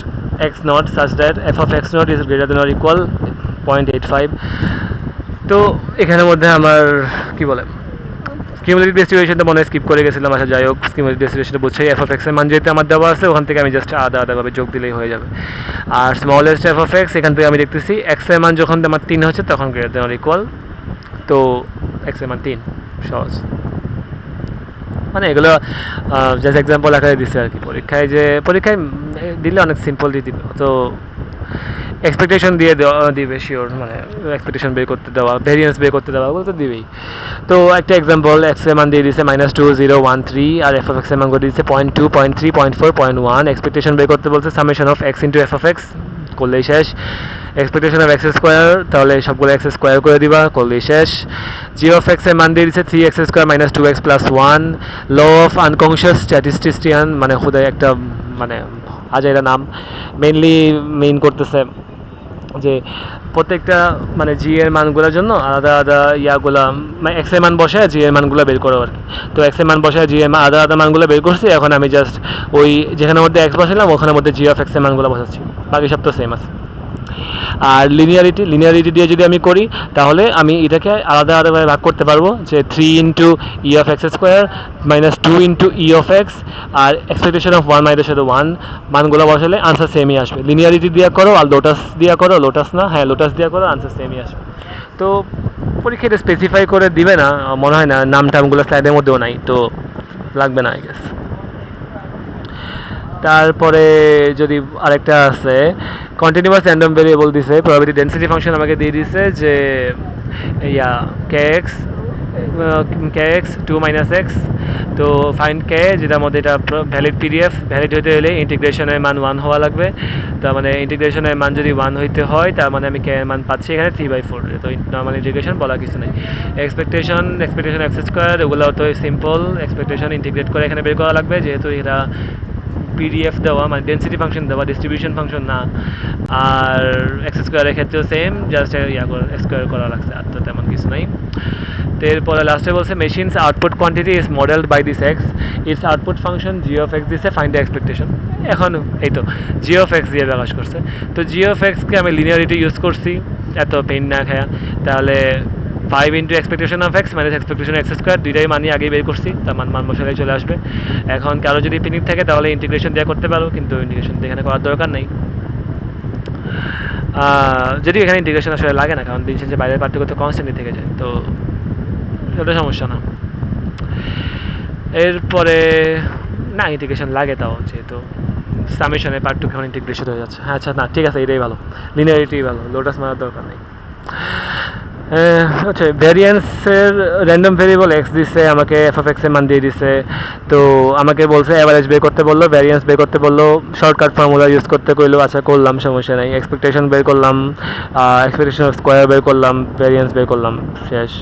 x0 such that f of x0 is greater than or equal 0.85। তো এখানের মধ্যে আমার কি বলে কিউমুলেটিভ ডিস্ট্রিবিউশনটা মনে স্কিপ করে গেছিলাম, আচ্ছা যাই হোক, কিউমুলেটিভ ডিস্ট্রিবিউশনটা বুঝছেই, এফ অফ এক্স এর মান যেহেতু আমার দেওয়া আছে ওখান থেকে আমি জাস্ট আলাদা আলাদাভাবে যোগ দিলেই হয়ে যাবে। আর স্মলেস্ট এফ অফ এক্স, এখান থেকে আমি দেখতেছি এক্স এর মান যখন আমার 3 হচ্ছে তখন গ্রেটার দেন অর ইকুয়াল, তো এক্স এর মান 3, সহজ। মানে এগুলো জাস্ট এক্সাম্পল আকারে দিচ্ছে আর কি, পরীক্ষায় দিলে অনেক সিম্পল দিয়ে দিবে, তো এক্সপেকটেশন দিয়ে দিবে শিওর, মানে এক্সপেকটেশন বের করতে দেওয়া, ভেরিয়েন্স বের করতে দেওয়া, ওগুলো তো দিবেই। তো একটা এক্সাম্পল, এক্স এর মান দিয়ে দিচ্ছে -2 0 1 3, আর এফ অফ এক্স এর মান করে দিচ্ছে 0.2 0.3 0.4 0.1। এক্সপেকটেশন বের করতে বলছে summation of x into f of x, করলেই শেষ। এক্সপেকটেশন অফ এক্স স্কোয়ার, তাহলে সবগুলো এক্স স্কোয়ার করে দিবা, করলেই শেষ। জি অফ এক্স এর মান দিয়ে দিচ্ছে 3x square -2x + 1। Law of unconscious statistician, মানে খুদাই একটা মানে আজাইরা নাম, মেইন করতেছে যে প্রত্যেকটা মানে জি এর মানগুলোর জন্য আলাদা আলাদা ইয়াগুলা, মানে এক্স এর মান বসায় জি এর মানগুলো বের করো আর কি। তো এক্স এর মান বসায় জি এর আলাদা আলাদা মানগুলো বের করছি, এখন আমি জাস্ট ওই যেখানের মধ্যে এক্স বসালাম ওখানের মধ্যে জি অফ এক্স এর মানগুলো বসাচ্ছি, বাকি সব তো সেম আছে। আর লিনিয়ারিটি দিয়ে যদি আমি করি তাহলে আমি এটাকে আলাদা আলাদাভাবে ভাগ করতে পারবো, যে 3 into E of X square -2 into E of x, আর এক্সপেকটেশন অফ 1 - 1, মানগুলো বসালে আনসার সেমই আসবে। লিনিয়ারিটি দিয়ে করো আর লোটাস দিয়ে করো, লোটাস দিয়ে করো, আনসার সেমই আসবে। তো পরীক্ষাটা স্পেসিফাই করে দিবে না মনে হয় না, নাম টামগুলো স্লাইডের মধ্যেও নাই, তো লাগবে না আই গেস। তারপরে যদি আরেকটা আছে, কন্টিনিউয়াস র্যান্ডম ভেরিয়েবল দিছে, প্রবাবিলিটি ডেনসিটি ফাংশন আমাকে দিয়ে দিছে যে kx 2 - x। তো ফাইন্ড কে, যেটার মধ্যে এটা ভ্যালিড পিডিএফ, ভ্যালিড হইতে হলে ইন্টিগ্রেশনের মান 1 হওয়া লাগবে। তার মানে ইন্টিগ্রেশনের মান যদি 1 হইতে হয় তার মানে আমি কে এর মান পাচ্ছি এখানে 3/4। তো নর্মাল ইন্টিগ্রেশন বলা কিছু নেই। এক্সপেকটেশন এক্স স্কোয়ার, ওগুলো তো সিম্পল, এক্সপেকটেশন ইন্টিগ্রেট করে এখানে বের করা লাগবে, যেহেতু এটা পিডিএফ দেওয়া, মানে ডেন্সিটি ফাংশন দেওয়া, ডিস্ট্রিবিউশন ফাংশন না। আর এক্স স্কোয়ারের ক্ষেত্রেও সেম, জাস্ট স্কোয়ার করা লাগছে, আর তো তেমন কিছু নাই। তো এরপরে লাস্টে বলছে machine's output quantity is modelled by this X, its output function G of X দিছে, ফাইন্ড দ্য এক্সপেকটেশন। এখন এই তো জি অফ এক্স দিয়ে প্রকাশ করছে, তো জি অফ এক্সকে আমি লিনিয়ারিটি ইউজ করছি এত পেইন না খায়া, তাহলে 5 into expectation of x minus expectation x square, দুইটাই মানই আগেই বের করছি, তার মান বসালেই চলে আসবে। এখন কারো যদি পিনিক থাকে তাহলে ইন্টিগ্রেশন দিয়ে করতে পারো, কিন্তু ইন্টিগ্রেশন এখানে করার দরকার নেই। যদিও এখানে ইন্টিগ্রেশন আসলে লাগে না, কারণ দিন শেষে বাইরের পার্থক্য তো কনস্ট্যান্টই থেকে যায়, তো ওটা সমস্যা না। এরপরে না ইন্টিগ্রেশন লাগে, তাও যেহেতু সামেশনের পার্টটুকু এখন ইন্টিগ্রেশন হয়ে যাচ্ছে। হ্যাঁ আচ্ছা, না ঠিক আছে, এটাই ভালো, লিনিয়ারিটি ভালো, লোটাস মারার দরকার নেই। আচ্ছা, ভ্যারিয়েন্সের র্যান্ডম ভেরিয়েবল এক্স দিছে আমাকে, এফ অফ এক্সের মান দিয়ে দিছে, তো আমাকে বলছে অ্যাভারেজ বের করতে বললো, ভ্যারিয়েন্স বের করতে বললো, শর্টকাট ফর্মুলা ইউজ করতে কইলো, আচ্ছা করলাম, সমস্যা নেই। এক্সপেকটেশন বের করলাম, এক্সপেকটেশন স্কোয়ার বের করলাম, ভ্যারিয়েন্স বের করলাম, শেষ।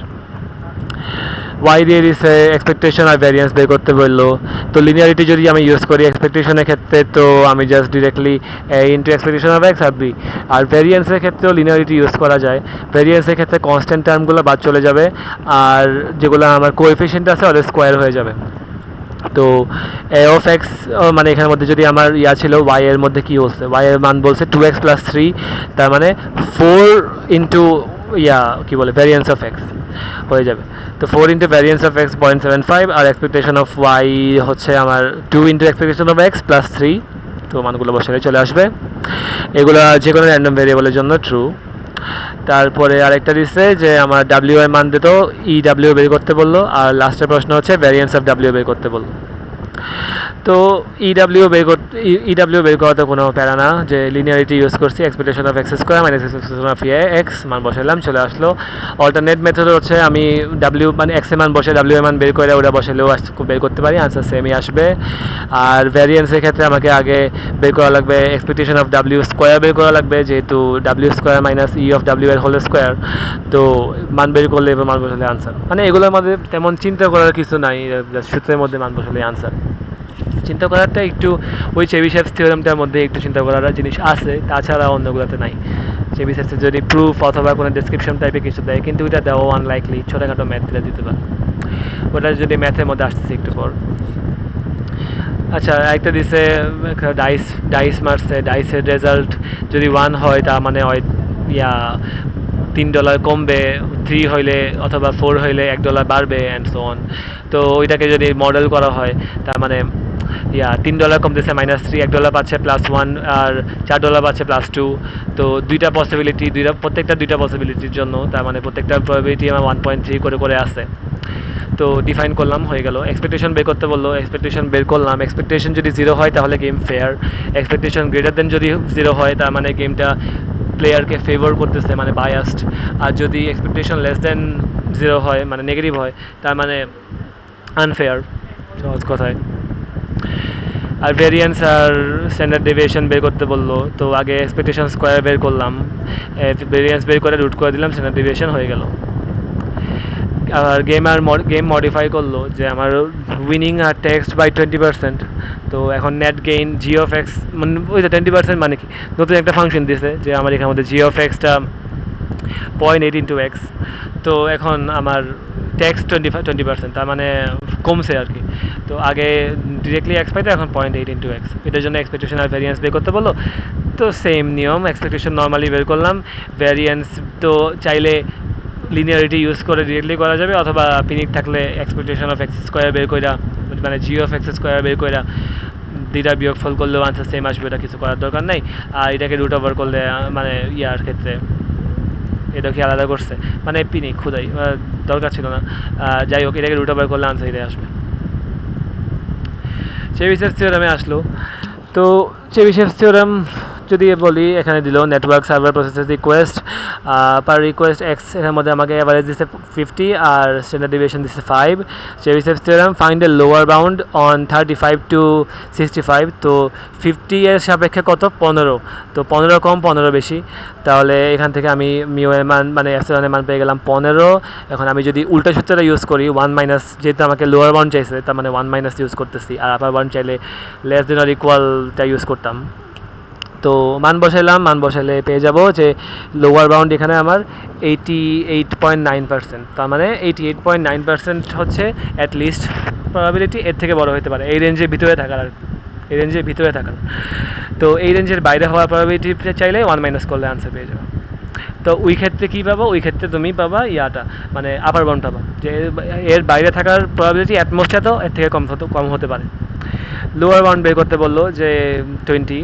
ওয়াই দিয়ে দিছে, এক্সপেকটেশন আর ভ্যারিয়েন্স বের করতে বললো। তো লিনিয়ারিটি যদি আমি ইউজ করি এক্সপেকটেশনের ক্ষেত্রে, তো আমি just directly a into expectation of x আর বি। আর ভ্যারিয়েন্সের ক্ষেত্রেও লিনিয়ারিটি ইউজ করা যায়। ভ্যারিয়েন্সের ক্ষেত্রে কনস্ট্যান্ট টার্মগুলো বাদ চলে যাবে, আর যেগুলো আমার কোএফিশিয়েন্ট আছে ওদের স্কোয়ার হয়ে যাবে। তো এ অফ এক্স, মানে এখানের মধ্যে যদি আমার ইয়া ছিল ওয়াই এর মধ্যে কী বলছে, ওয়াই এর মান বলছে 2x + 3, তার মানে 4 ইন্টু ইয়া কী বলে ভ্যারিয়েন্স অফ এক্স হয়ে যাবে। তো 4 ইন্টু ভ্যারিয়েন্স অফ এক্স 0.75, আর এক্সপেকটেশন অফ ওয়াই হচ্ছে আমার 2 into expectation of X plus 3, তো মানগুলো বসালে চলে আসবে। এগুলো যে কোনো র্যান্ডম ভেরিয়েবলের জন্য ট্রু। তারপরে আরেকটা দিচ্ছে যে আমার ডাব্লিউ এর মান দিত, ই ডাব্লিউ বের করতে বললো, আর লাস্টের প্রশ্ন হচ্ছে ভ্যারিয়েন্স অফ ডাব্লিউ বের করতে বললো। তো ইডাব্লিউ বের করাতে কোনো প্যারা না, যে লিনিয়ারিটি ইউজ করছি, expectation of X square minus expectation of x মান বসালাম, চলে আসলো। অল্টারনেট মেথড হচ্ছে আমি ডাব্লিউ মানে এক্স এর মান বসে ডাব্লিউ এর মান বের করে ওটা বসালেও বের করতে পারি, আনসার সেমই আসবে। আর ভ্যারিয়েন্সের ক্ষেত্রে আমাকে আগে বের করা লাগবে এক্সপেকটেশন অফ ডাব্লিউ স্কোয়ার বের করা লাগবে, যেহেতু W square minus E of W এর হোল স্কোয়ার, তো মান বের করলে এবার মান বসালে আনসার। মানে এগুলোর মধ্যে তেমন চিন্তা করার কিছু নাই, সূত্রের মধ্যে মান বসালে আনসার। চিন্তা করাটা একটু ওই চেবিশেভস থিওরেমটার মধ্যে একটু চিন্তা করার জিনিস আছে, তাছাড়া অন্যগুলোতে নাই। চেবিশেভসে যদি প্রুফ অথবা কোনো ডেসক্রিপশন টাইপের কিছু দেয়, কিন্তু ওইটা দেওয়া আনলাইকলি, ছোটোখাটো ম্যাথ দিলে দিতে পারে, ওটা যদি ম্যাথের মধ্যে আসতেছে একটু পর। আচ্ছা, একটা দিছে ডাইস মারছে, ডাইসের রেজাল্ট যদি 1 হয় তার মানে ইয়া $3 কমবে, 3 হইলে অথবা 4 হইলে $1 বাড়বে, অ্যান্ড সো অন। তো ওইটাকে যদি মডেল করা হয়, তার মানে $3 কমতেছে -3, $1 পাচ্ছে +1, আর $4 পাচ্ছে +2। তো দুইটা পসিবিলিটি, প্রত্যেকটা দুইটা পসিবিলিটির জন্য, তার মানে প্রত্যেকটা প্রবাবিলিটি আমার 1.3 করে আসে। তো ডিফাইন করলাম, হয়ে গেল। এক্সপেকটেশন বের করতে বললো, এক্সপেকটেশন বের করলাম। এক্সপেকটেশন যদি 0 হয় তাহলে game fair, expectation greater than যদি 0 হয় তার মানে গেমটা প্লেয়ারকে ফেভার করতেছে, মানে বায়াসড। আর যদি এক্সপেকটেশন লেস দেন 0 হয়, মানে নেগেটিভ হয়, তার মানে আনফেয়ার, সহজ কথায়। আর ভেরিয়েন্স আর স্ট্যান্ডার্ড ডেভিয়েশন বের করতে বললো, তো আগে এক্সপেকটেশন স্কোয়ার বের করলাম, ভেরিয়েন্স বের করে রুট করে দিলাম, স্ট্যান্ডার্ড ডেভিয়েশন হয়ে গেল। আর গেম মডিফাই করলো যে আমার উইনিং আর টেক্সট বাই 20%। তো এখন net gain G of x, মানে ওই যে 20% মানে কি, নতুন একটা ফাংশন দিয়েছে যে আমার এখানের মধ্যে জি অফ এক্সটা 0.8 ইন্টু এক্স। তো এখন আমার টেক্সট 20%, তার মানে কমছে আর কি। তো আগে ডিরেক্টলি এক্স পাইতো, এখন 0.8 ইন্টু এক্স। এটার জন্য এক্সপেকটেশন আর ভ্যারিয়েন্স বের করতে বললো। তো সেম নিয়ম, এক্সপেকটেশন নর্মালি বের করলাম, ভ্যারিয়েন্স তো চাইলে লিনিয়ারিটি ইউজ করে ডিরেক্টলি করা যাবে, অথবা পিনিক থাকলে এক্সপেকটেশন অফ এক্স স্কোয়ার বের কইরা, মানে জি অফ এক্স স্কোয়ার বের কইরা দুইটা বিয়োগফল করলেও আনসার সেম আসবে, এটা কিছু করার দরকার নেই। আর এটাকে রুট ওভার করলে, মানে ইয়ার ক্ষেত্রে এটা কি আলাদা করছে, মানে পিনিক খুদাই দরকার ছিল না। যাই হোক, এটাকে রুট ওভার করলে আনসার এটাই আসবে। চেবিশেভস থিওরেমে আসলো। তো চেবিশেভস থিওরেম যদি বলি, এখানে দিল নেটওয়ার্ক সার্ভার প্রসেসেস রিকোয়েস্ট পার রিকোয়েস্ট এক্স, এর মধ্যে আমাকে অ্যাভারেজ দিচ্ছে 50 আর স্ট্যান্ডার্ড ডেভিয়েশন দিচ্ছে 5। Chebyshev's theorem find a lower bound on 35 to 65। তো 50 এর সাপেক্ষে কত, 15। তো 15 কম 15 বেশি, তাহলে এখান থেকে আমি মিউ এর মান মানে এপসিলনের মান পেয়ে গেলাম 15। এখন আমি যদি উল্টা সূত্রটা ইউজ করি, 1 - যেহেতু আমাকে লোয়ার বাউন্ড চাইছে, তার মানে 1 - ইউজ করতেছি, আর আপার বাউন্ড চাইলে লেস দেন অর ইকুয়ালটা ইউজ করতাম। তো মান বসাইলে পেয়ে যাব যে লোয়ার বাউন্ড এখানে আমার 88.9%, তার মানে 88.9% হচ্ছে অ্যাটলিস্ট প্রবাবিলিটি, এর থেকে বড় হতে পারে, এই রেঞ্জের ভিতরে থাকার, এই রেঞ্জের ভিতরে থাকার। তো এই রেঞ্জের বাইরে হওয়ার প্রবাবিলিটি চাইলে 1 - করলে আনসার পেয়ে যাবে। তো ওই ক্ষেত্রে কী পাবো, ওই ক্ষেত্রে তুমি পাবা ইয়াটা মানে আপার বাউন্ড পাবা, যে এর বাইরে থাকার প্রবাবিলিটি অ্যাটমোস্ট এত, এর থেকে কম হতে পারে। লোয়ার বাউন্ড বের করতে বললো যে 20,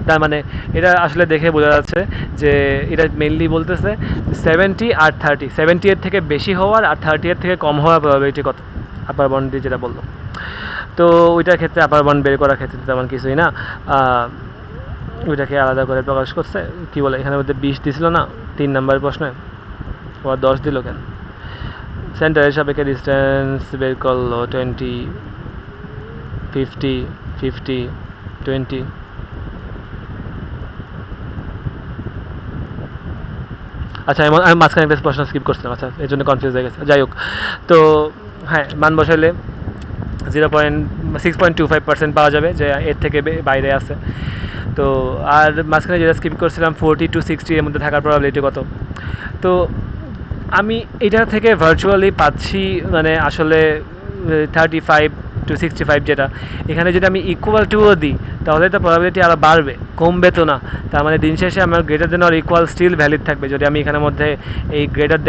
তার মানে এটা আসলে দেখে বোঝা যাচ্ছে যে এটা মেইনলি বলতেছে 70 আর 30, 70 এর থেকে বেশি হওয়ার আর 30 এর থেকে কম হওয়ার প্রবাবিলিটি কত, আপার বাউন্ড দিয়ে যেটা বললো। তো ওইটার ক্ষেত্রে আপার বাউন্ড বের করার ক্ষেত্রে তেমন কিছুই না, ওইটাকে আলাদা করে প্রকাশ করছে, কি বলে এখানের মধ্যে 20 দিছিল না 3 নম্বর প্রশ্নে, ওরা 10 দিল কেন। সেন্টারের সাপেক্ষে ডিস্টেন্স বের করলো 20, 50, 50, 20। আচ্ছা আমি মাঝখানে একটা প্রশ্ন স্কিপ করছিলাম, আচ্ছা এর জন্য কনফিউজ হয়ে গেছে, যাই হোক। তো হ্যাঁ, মান বসাইলে 6.25% পাওয়া যাবে যে এর থেকে বাইরে আছে। তো আর মাঝখানে যেটা স্কিপ করছিলাম 40 to 60 এর মধ্যে থাকার প্রবাবিলিটি কত। তো আমি এটা থেকে ভার্চুয়ালি পাচ্ছি মানে আসলে 35 to 65, যেটা এখানে যদি আমি ইকুয়াল টুও দিই তাহলে তো প্রবাবিলিটি আরও বাড়বে, কমবে তো না। তার মানে দিন শেষে আমার greater than or equal still valid থাকবে। যদি আমি এখানের মধ্যে এই গ্রেটার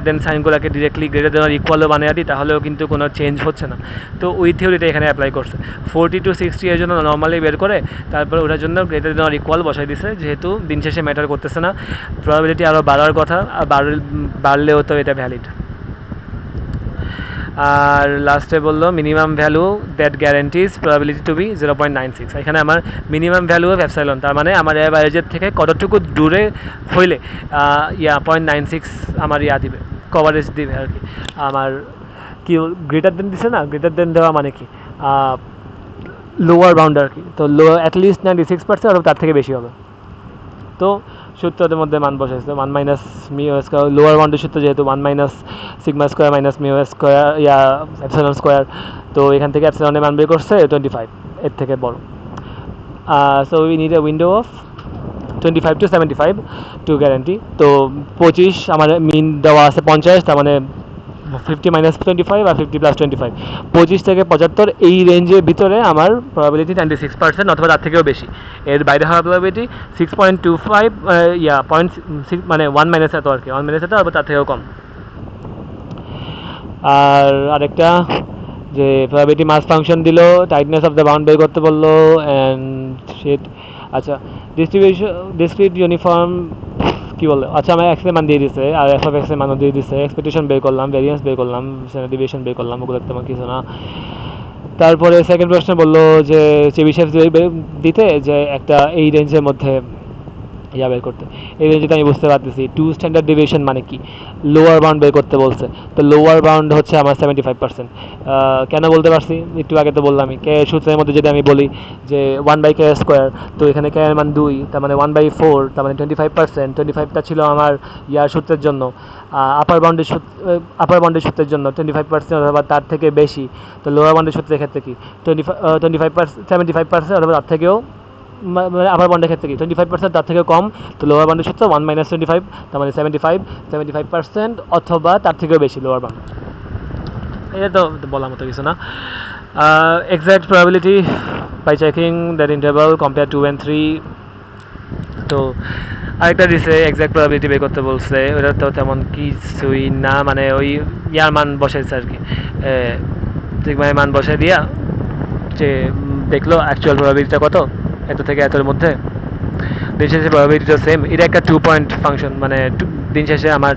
দেন সাইনগুলোকে ডিরেক্টলি গ্রেটার দেন আর ইকুয়ালও বানিয়ে দিই তাহলেও কিন্তু কোনো চেঞ্জ হচ্ছে না। তো ওই থিওরিটা এখানে অ্যাপ্লাই করছে। 40 to 60 এর জন্য নর্মালি বের করে তারপর ওটার জন্য গ্রেটার দেন আর ইকুয়াল বসাই দিছে, যেহেতু দিন শেষে ম্যাটার করতেছে না, প্রবাবিলিটি আরও বাড়ার কথা, আর বাড়লেও তো এটা ভ্যালিড। আর লাস্টে বললো minimum value that guarantees probability to be 0.96। এখানে আমার মিনিমাম ভ্যালু অফ এপসাইলন, তার মানে আমার অ্যাভারেজের থেকে কতটুকু দূরে হইলে 0.96 আমার দিবে, কভারেজ দিবে আর কি। আমার কি গ্রেটার দেন দিছে না, গ্রেটার দেন দেওয়া মানে কি লোয়ার বাউন্ড আর কি। তো অ্যাটলিস্ট 96% অথবা তার থেকে বেশি হবে। তো সূত্রদের মধ্যে মান বসাইছে 1 মাইনাস মিউ স্কোয়ার, লোয়ার বাউন্ডের সূত্র যেহেতু 1 minus sigma square minus mu square epsilon square. তো এখান থেকে এপসাইলনের মান বের করছে 25, এর থেকে বড়। So we need a window of 25 to 75 to guarantee. তো 25 আমার মিন দেওয়া আছে 50, তার মানে 50 মাইনাস 25 আর 50 প্লাস 25, 25 থেকে 75 এই রেঞ্জের ভিতরে আমার প্রবাবিলিটি 96% অথবা তার থেকেও বেশি। এর বাইরে হওয়ার প্রবাবিলিটি 6.25 0.6 মানে 1 মাইনাস এত আর কি, 1 মাইনাস এত অথবা তার থেকেও কম। আর আরেকটা যে প্রবাবিলিটি মাস ফাংশন দিল, টাইটনেস অফ দ্য বাউন্ড বের করতে বললো, অ্যান্ড শিট। আচ্ছা ডিসক্রিট ইউনিফর্ম কি বলে, আচ্ছা আমার এক্সের মান দিয়ে দিছে আর এফ অফ এক্সের মানও দিয়ে দিছে, এক্সপেকটেশন বের করলাম, ভেরিয়েন্স বের করলাম, স্ট্যান্ডার্ড ডিভিয়েশন বের করলাম, ওগুলো তেমন কিছু না। তারপরে সেকেন্ড প্রশ্নে বললো যে চেবিশেফ দিতে যে একটা এই রেঞ্জের মধ্যে বের করতে। এই রেঞ্জে আমি বুঝতে পারতেছি টু স্ট্যান্ডার্ড ডিভিয়েশন মানে কি, লোয়ার বাউন্ড বের করতে বলছে। তো লোয়ার বাউন্ড হচ্ছে আমার 75%। কেন বলতে পারছি একটু আগে তো বললামই, কে সূত্রের মধ্যে যদি আমি বলি যে 1/k স্কোয়ার, তো এখানে কে এর মান 2, তার মানে 1/4, তার মানে 25%। 25টা ছিল আমার সূত্রের জন্য, আপার বাউন্ডের সূত্রের জন্য 25% অথবা তার থেকে বেশি। তো লোয়ার বাউন্ডের সূত্রের ক্ষেত্রে কি 75% অথবা তার থেকেও, মানে আপার বাউন্ডের ক্ষেত্রে কি 25% তার থেকে কম। তো লোয়ার বাউন্ডের সূত্র 1 মাইনাস 25, তার মানে 75% অথবা তার থেকেও বেশি লোয়ার বাউন্ড। এটা তো বলার মতো কিছু না। Exact probability by checking that interval compare 2 and 3। তো আরেকটা দিছে এক্সাক্ট প্রবাবিলিটি বের করতে বলছে, ওটা তো তেমন কিছুই না, মানে ওই মান বসাইছে আর কি, সিগমার মান বসাই দিয়া যে দেখলো অ্যাকচুয়াল প্রবাবিলিটিটা কত, এত থেকে এতর মধ্যে। দিন শেষে প্রবাবিলিটিটা সেম, এটা একটা 2 পয়েন্ট ফাংশন, মানে দিন শেষে আমার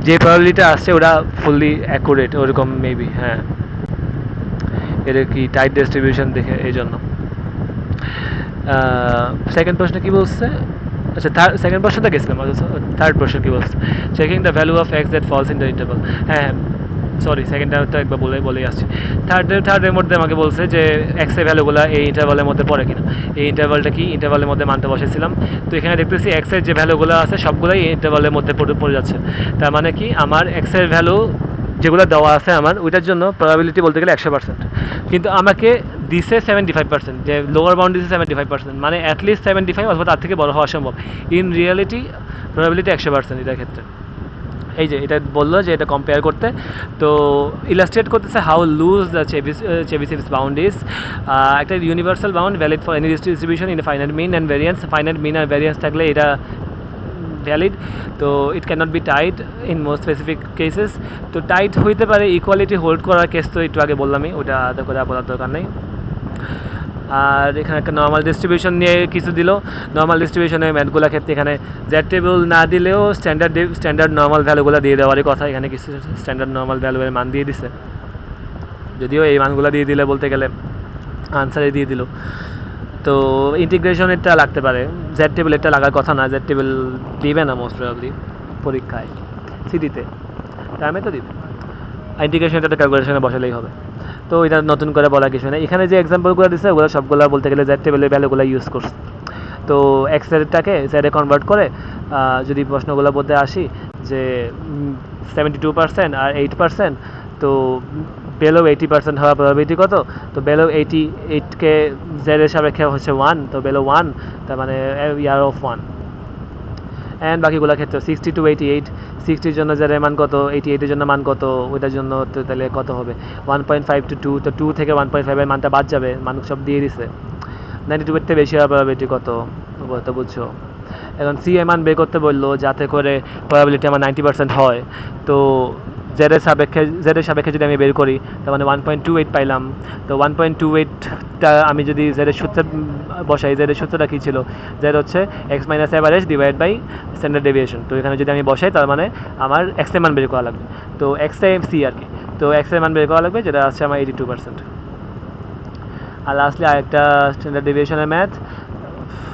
যে প্রবাবিলিটিটা আসছে ওটা ফুললি অ্যাকুরেট ওরকম মেবি। হ্যাঁ, এটা কি টাইট ডিস্ট্রিবিউশন দেখে এই জন্য। সেকেন্ড প্রশ্ন কি বলছে, আচ্ছা সেকেন্ড প্রশ্নটা গেছিলাম, থার্ড প্রশ্ন কি বলছে, checking the value of X that falls in the interval. হ্যাঁ সরি, সেকেন্ডটা তো একবার বলেই আসছি। থার্ডের মধ্যে আমাকে বলছে যে এক্সের ভ্যালুগুলো এই ইন্টারভালের মধ্যে পড়ে কিনা। এই ইন্টারভালটা কি, ইন্টারভালের মধ্যে মানতে বসেছিলাম। তো এখানে দেখতেছি এক্সের যে ভ্যালুগুলো আছে সবগুলোই এই ইন্টারভালের মধ্যে পড়ে যাচ্ছে। তার মানে কি আমার এক্সের ভ্যালু যেগুলো দেওয়া আছে আমার ওইটার জন্য প্রবাবিলিটি বলতে গেলে 100%, কিন্তু আমাকে দিছে 75%, যে লোয়ার বাউন্ড দিছে 75%, মানে অ্যাটলিস্ট 75 অথবা তার থেকে বড় হওয়া সম্ভব। ইন রিয়ালিটি প্রবাবিলিটি 100% এটার ক্ষেত্রে। এই যে এটা বললো যে এটা কম্পেয়ার করতে, তো ইলাস্ট্রেট করতেছে how loose the Chebyshev's bound is. একটা universal bound valid for any distribution in finite mean and variance. Finite mean আর ভ্যারিয়েন্স থাকলে এটা ভ্যালিড, তো it can not be tight in most specific cases. তো tight হইতে পারে equality hold করার case, তো একটু আগে বললামই, ওটা আলাদা করে বলার দরকার নেই। আর এখানে একটা নর্মাল ডিস্ট্রিবিউশন নিয়ে কিছু দিল। নর্মাল ডিস্ট্রিবিউশনের ম্যাথগুলোর ক্ষেত্রে এখানে জেড টেবিল না দিলেও স্ট্যান্ডার্ড নর্মাল ভ্যালুগুলো দিয়ে দেওয়ারই কথা। এখানে কিছু স্ট্যান্ডার্ড নর্মাল ভ্যালুয়ের মান দিয়ে দিছে, যদিও এই মানগুলো দিয়ে দিলে বলতে গেলে আনসারে দিয়ে দিল। তো ইন্টিগ্রেশনেরটা লাগতে পারে, জেড টেবিলেরটা লাগার কথা না। জেড টেবিল দিবে না মোস্ট প্রবাবলি পরীক্ষায়, সিটিতে টাইমে তো দিবে। ইন্টিগ্রেশনটা ক্যালকুলেশনে বসালেই হবে। তো এটা নতুন করে বলা কিছু না। এখানে যে এক্সাম্পলগুলো দিচ্ছে ওগুলো সবগুলো বলতে গেলে জেড টেবিলের ভ্যালুগুলো ইউজ করছে। তো এক্সেলটাকে জেডে কনভার্ট করে যদি প্রশ্নগুলো বলতে আসি যে 72% আর 8%, তো বেলো 80% হওয়ার প্রবাবিলিটি কত? তো বেলো 88কে জেডের সাপেক্ষে হচ্ছে 1, তো বেলো 1 তার মানে ইয়ার অফ 1। অ্যান্ড বাকিগুলোর ক্ষেত্রে 60 to 88, 60-র জন্য জেডের মান কত, 88-এর জন্য মান কত, ওইটার জন্য তো তাহলে কত হবে 1.5 to 2, তো 2 থেকে 1.5-এর মানটা বাদ যাবে, মান সব দিয়ে দিছে। 92-এর থেকে বেশি হওয়ার প্রবাবিলিটি কত, তো বুঝছো। এখন সি এর মান বের করতে বললো যাতে করে প্রবাবিলিটি আমার 90% হয়। তো জেডের সাপেক্ষে যদি আমি বের করি তার মানে 1.28 পাইলাম। তো 1.28টা আমি যদি জেডের সূত্রে বসাই, জেডের সূত্রটা কী ছিল? জেড হচ্ছে X minus average divide by standard deviation. তো এখানে যদি আমি বসাই তার মানে আমার এক্স এর মান বের করা লাগবে। তো এক্স টাইম সি আর কি, তো এক্স এর মান বের করা লাগবে যেটা আছে আমার 82%। আর লাস্টলি আরেকটা স্ট্যান্ডার্ড ডেভিয়েশনের ম্যাথ,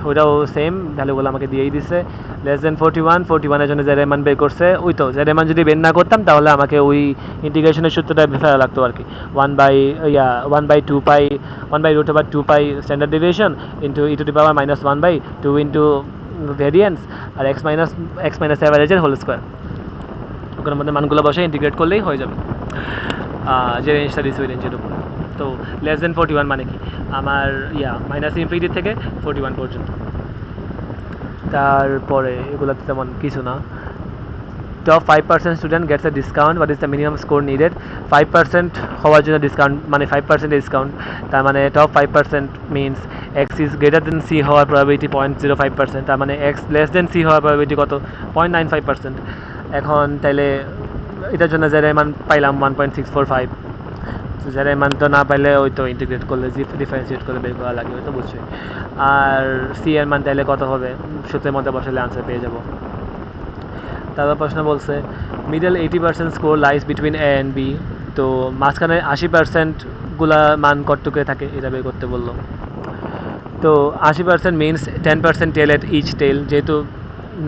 ওইটাও সেম ভ্যালুগুলো আমাকে দিয়েই দিছে। লেস দেন 41 এর জন্য জেড এর মান বের করছে। ওই তো জেড এর মান যদি বের না করতাম তাহলে আমাকে ওই ইন্টিগ্রেশনের সূত্রটা ফেলা লাগতো আর কি, 1/√2π standard deviation into e⁻−1/2 into variance আর এক্স মাইনাস অ্যাভারেজের হোল স্কোয়ার। ওখানের মধ্যে মানগুলো বসে ইন্টিগ্রেট করলেই হয়ে যাবে যে রেঞ্জটা দিচ্ছে ওই রেঞ্জের উপরে। তো লেস দেন 41 মানে কি আমার মাইনাস ইনফিনিটি থেকে 41 পর্যন্ত। তারপরে এগুলোতে তেমন কিছু না। Top 5% student gets a discount, what is the minimum score needed? 5% হওয়ার জন্য ডিসকাউন্ট মানে 5% ডিসকাউন্ট, তার মানে top 5% means X is greater than C হওয়ার প্রবাবিলিটি 0.05%, তার মানে এক্স লেস দেন সি হওয়ার প্রবাবিলিটি কত? 0.95%। এখন তাইলে এটার জন্য জেড এর মান পাইলাম 1.645। জেড এর মান তো না পাইলে ওই তো ইন্টিগ্রেট করলে ডিফারেন্সিয়েট করে বের করা লাগে, ওই তো বুঝছোই। আর সি এর মান তাইলে কত হবে? সূত্রের মধ্যে বসালে আনসার পেয়ে যাব। তারপর প্রশ্ন বলছে middle 80% score lies between A and B, তো মাঝখানে 80%গুলা মান কতটুকু থাকে এটা বের করতে বললো। তো 80% মিনস 10% টেল এট ইচ টেল, যেহেতু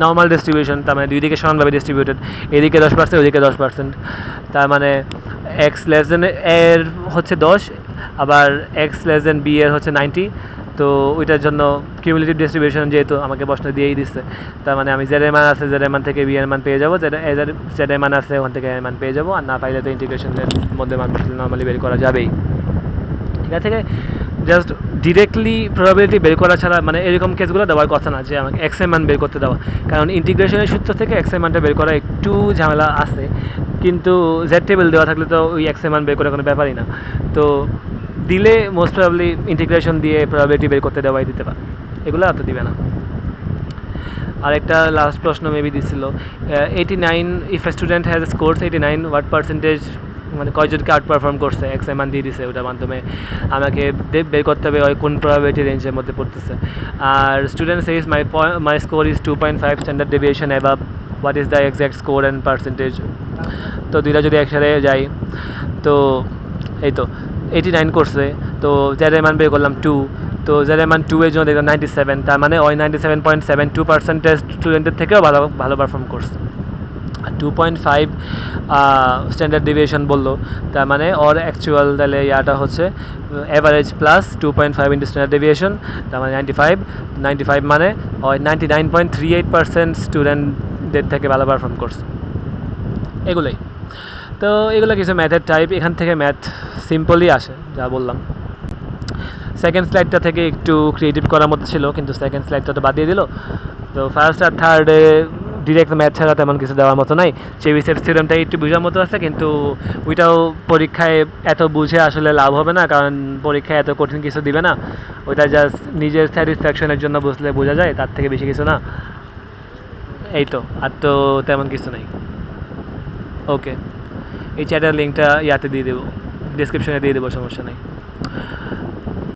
নর্মাল ডিস্ট্রিবিউশন তার মানে দুই দিকে সমানভাবে ডিস্ট্রিবিউটেড, এদিকে 10% ওদিকে 10%, তার মানে এক্স লেস দেন এর হচ্ছে 10, আবার এক্স লেস দেন বি এর হচ্ছে 90। তো ওইটার জন্য কিউমুলেটিভ ডিস্ট্রিবিউশন যেহেতু আমাকে প্রশ্ন দিয়েই দিচ্ছে, তার মানে আমি জেড এর মান আছে জেড এর মান থেকে বি এর মান পেয়ে যাবো, জেড এর মান আছে ওখান থেকে এর মান পেয়ে যাবো, আর না পাইলে তো ইন্টিগ্রেশনের মধ্যে মান নর্মালি বের করা যাবেই। ঠিক আছে, জাস্ট ডিরেক্টলি প্রবাবিলিটি বের করা ছাড়া মানে এরকম কেসগুলো দেওয়ার কথা না যে আমাকে এক্স এর মান বের করতে দেওয়া, কারণ ইন্টিগ্রেশনের সূত্র থেকে এক্স এর মানটা বের করা একটু ঝামেলা আছে, কিন্তু জেড টেবিল দেওয়া থাকলে তো ওই এক্স এর মান বের করা কোনো ব্যাপারই না। তো দিলে মোস্ট প্রবাবলি ইন্টিগ্রেশন দিয়ে প্রবাবিলিটি বের করতে দেওয়াই দিতে পারে, এগুলো আর তো দিবে না। আরেকটা লাস্ট প্রশ্ন মেবি দিছিল 89, if a student has scores 89 what percentage, মানে কয়জনকে আউট পারফর্ম করছে, এক্স এর মান দিয়ে দিছে, ওটার মাধ্যমে আমাকে বের করতে হবে ওই কোন প্রবাবিলিটি রেঞ্জের মধ্যে পড়তেছে। আর student says my score is 2.5 standard deviation above, what is the exact score and percentage? তো দুইটা যদি একসাথে যাই, তো এই তো 89 করছে, তো জেড এর মান বের করলাম 2, তো জেড এর মান 2 এর জন্য দেখলাম 97, তার মানে ওই 97.72% স্টুডেন্টের থেকেও ভালো পারফর্ম করছে। 2.5 স্ট্যান্ডার্ড ডেভিয়েশন বললো, তার মানে ওর অ্যাকচুয়াল তাহলে ইয়াটা হচ্ছে average plus 2.5 into standard deviation, তার মানে 95 মানে ওই 99.38% স্টুডেন্টদের থেকে ভালো পারফর্ম করছে। এগুলোই তো, এগুলো কিছু ম্যাথের টাইপ, এখান থেকে ম্যাথ সিম্পলই আসে যা বললাম। সেকেন্ড স্লাইডটা থেকে একটু ক্রিয়েটিভ করার মতো ছিল, কিন্তু সেকেন্ড স্লাইডটা তো বাদ দিয়ে দিল। তো ফার্স্ট আর থার্ডে ডিরেক্ট ম্যাথ ছাড়া তেমন কিছু দেওয়ার মতো নাই। চেবিসের থিওরেমটা একটু বোঝার মতো আছে, কিন্তু ওইটাও পরীক্ষায় এত বুঝে আসলে লাভ হবে না, কারণ পরীক্ষায় এত কঠিন কিছু দিবে না, ওইটা জাস্ট নিজের স্যাটিসফ্যাকশনের জন্য বুঝলে বোঝা যায়, তার থেকে বেশি কিছু না। এই তো, আর তো তেমন কিছু নেই। ওকে, এই চ্যাটের লিঙ্কটা ইয়াতে দিয়ে দেবো, ডিসক্রিপশনে দিয়ে দেবো, সমস্যা নেই।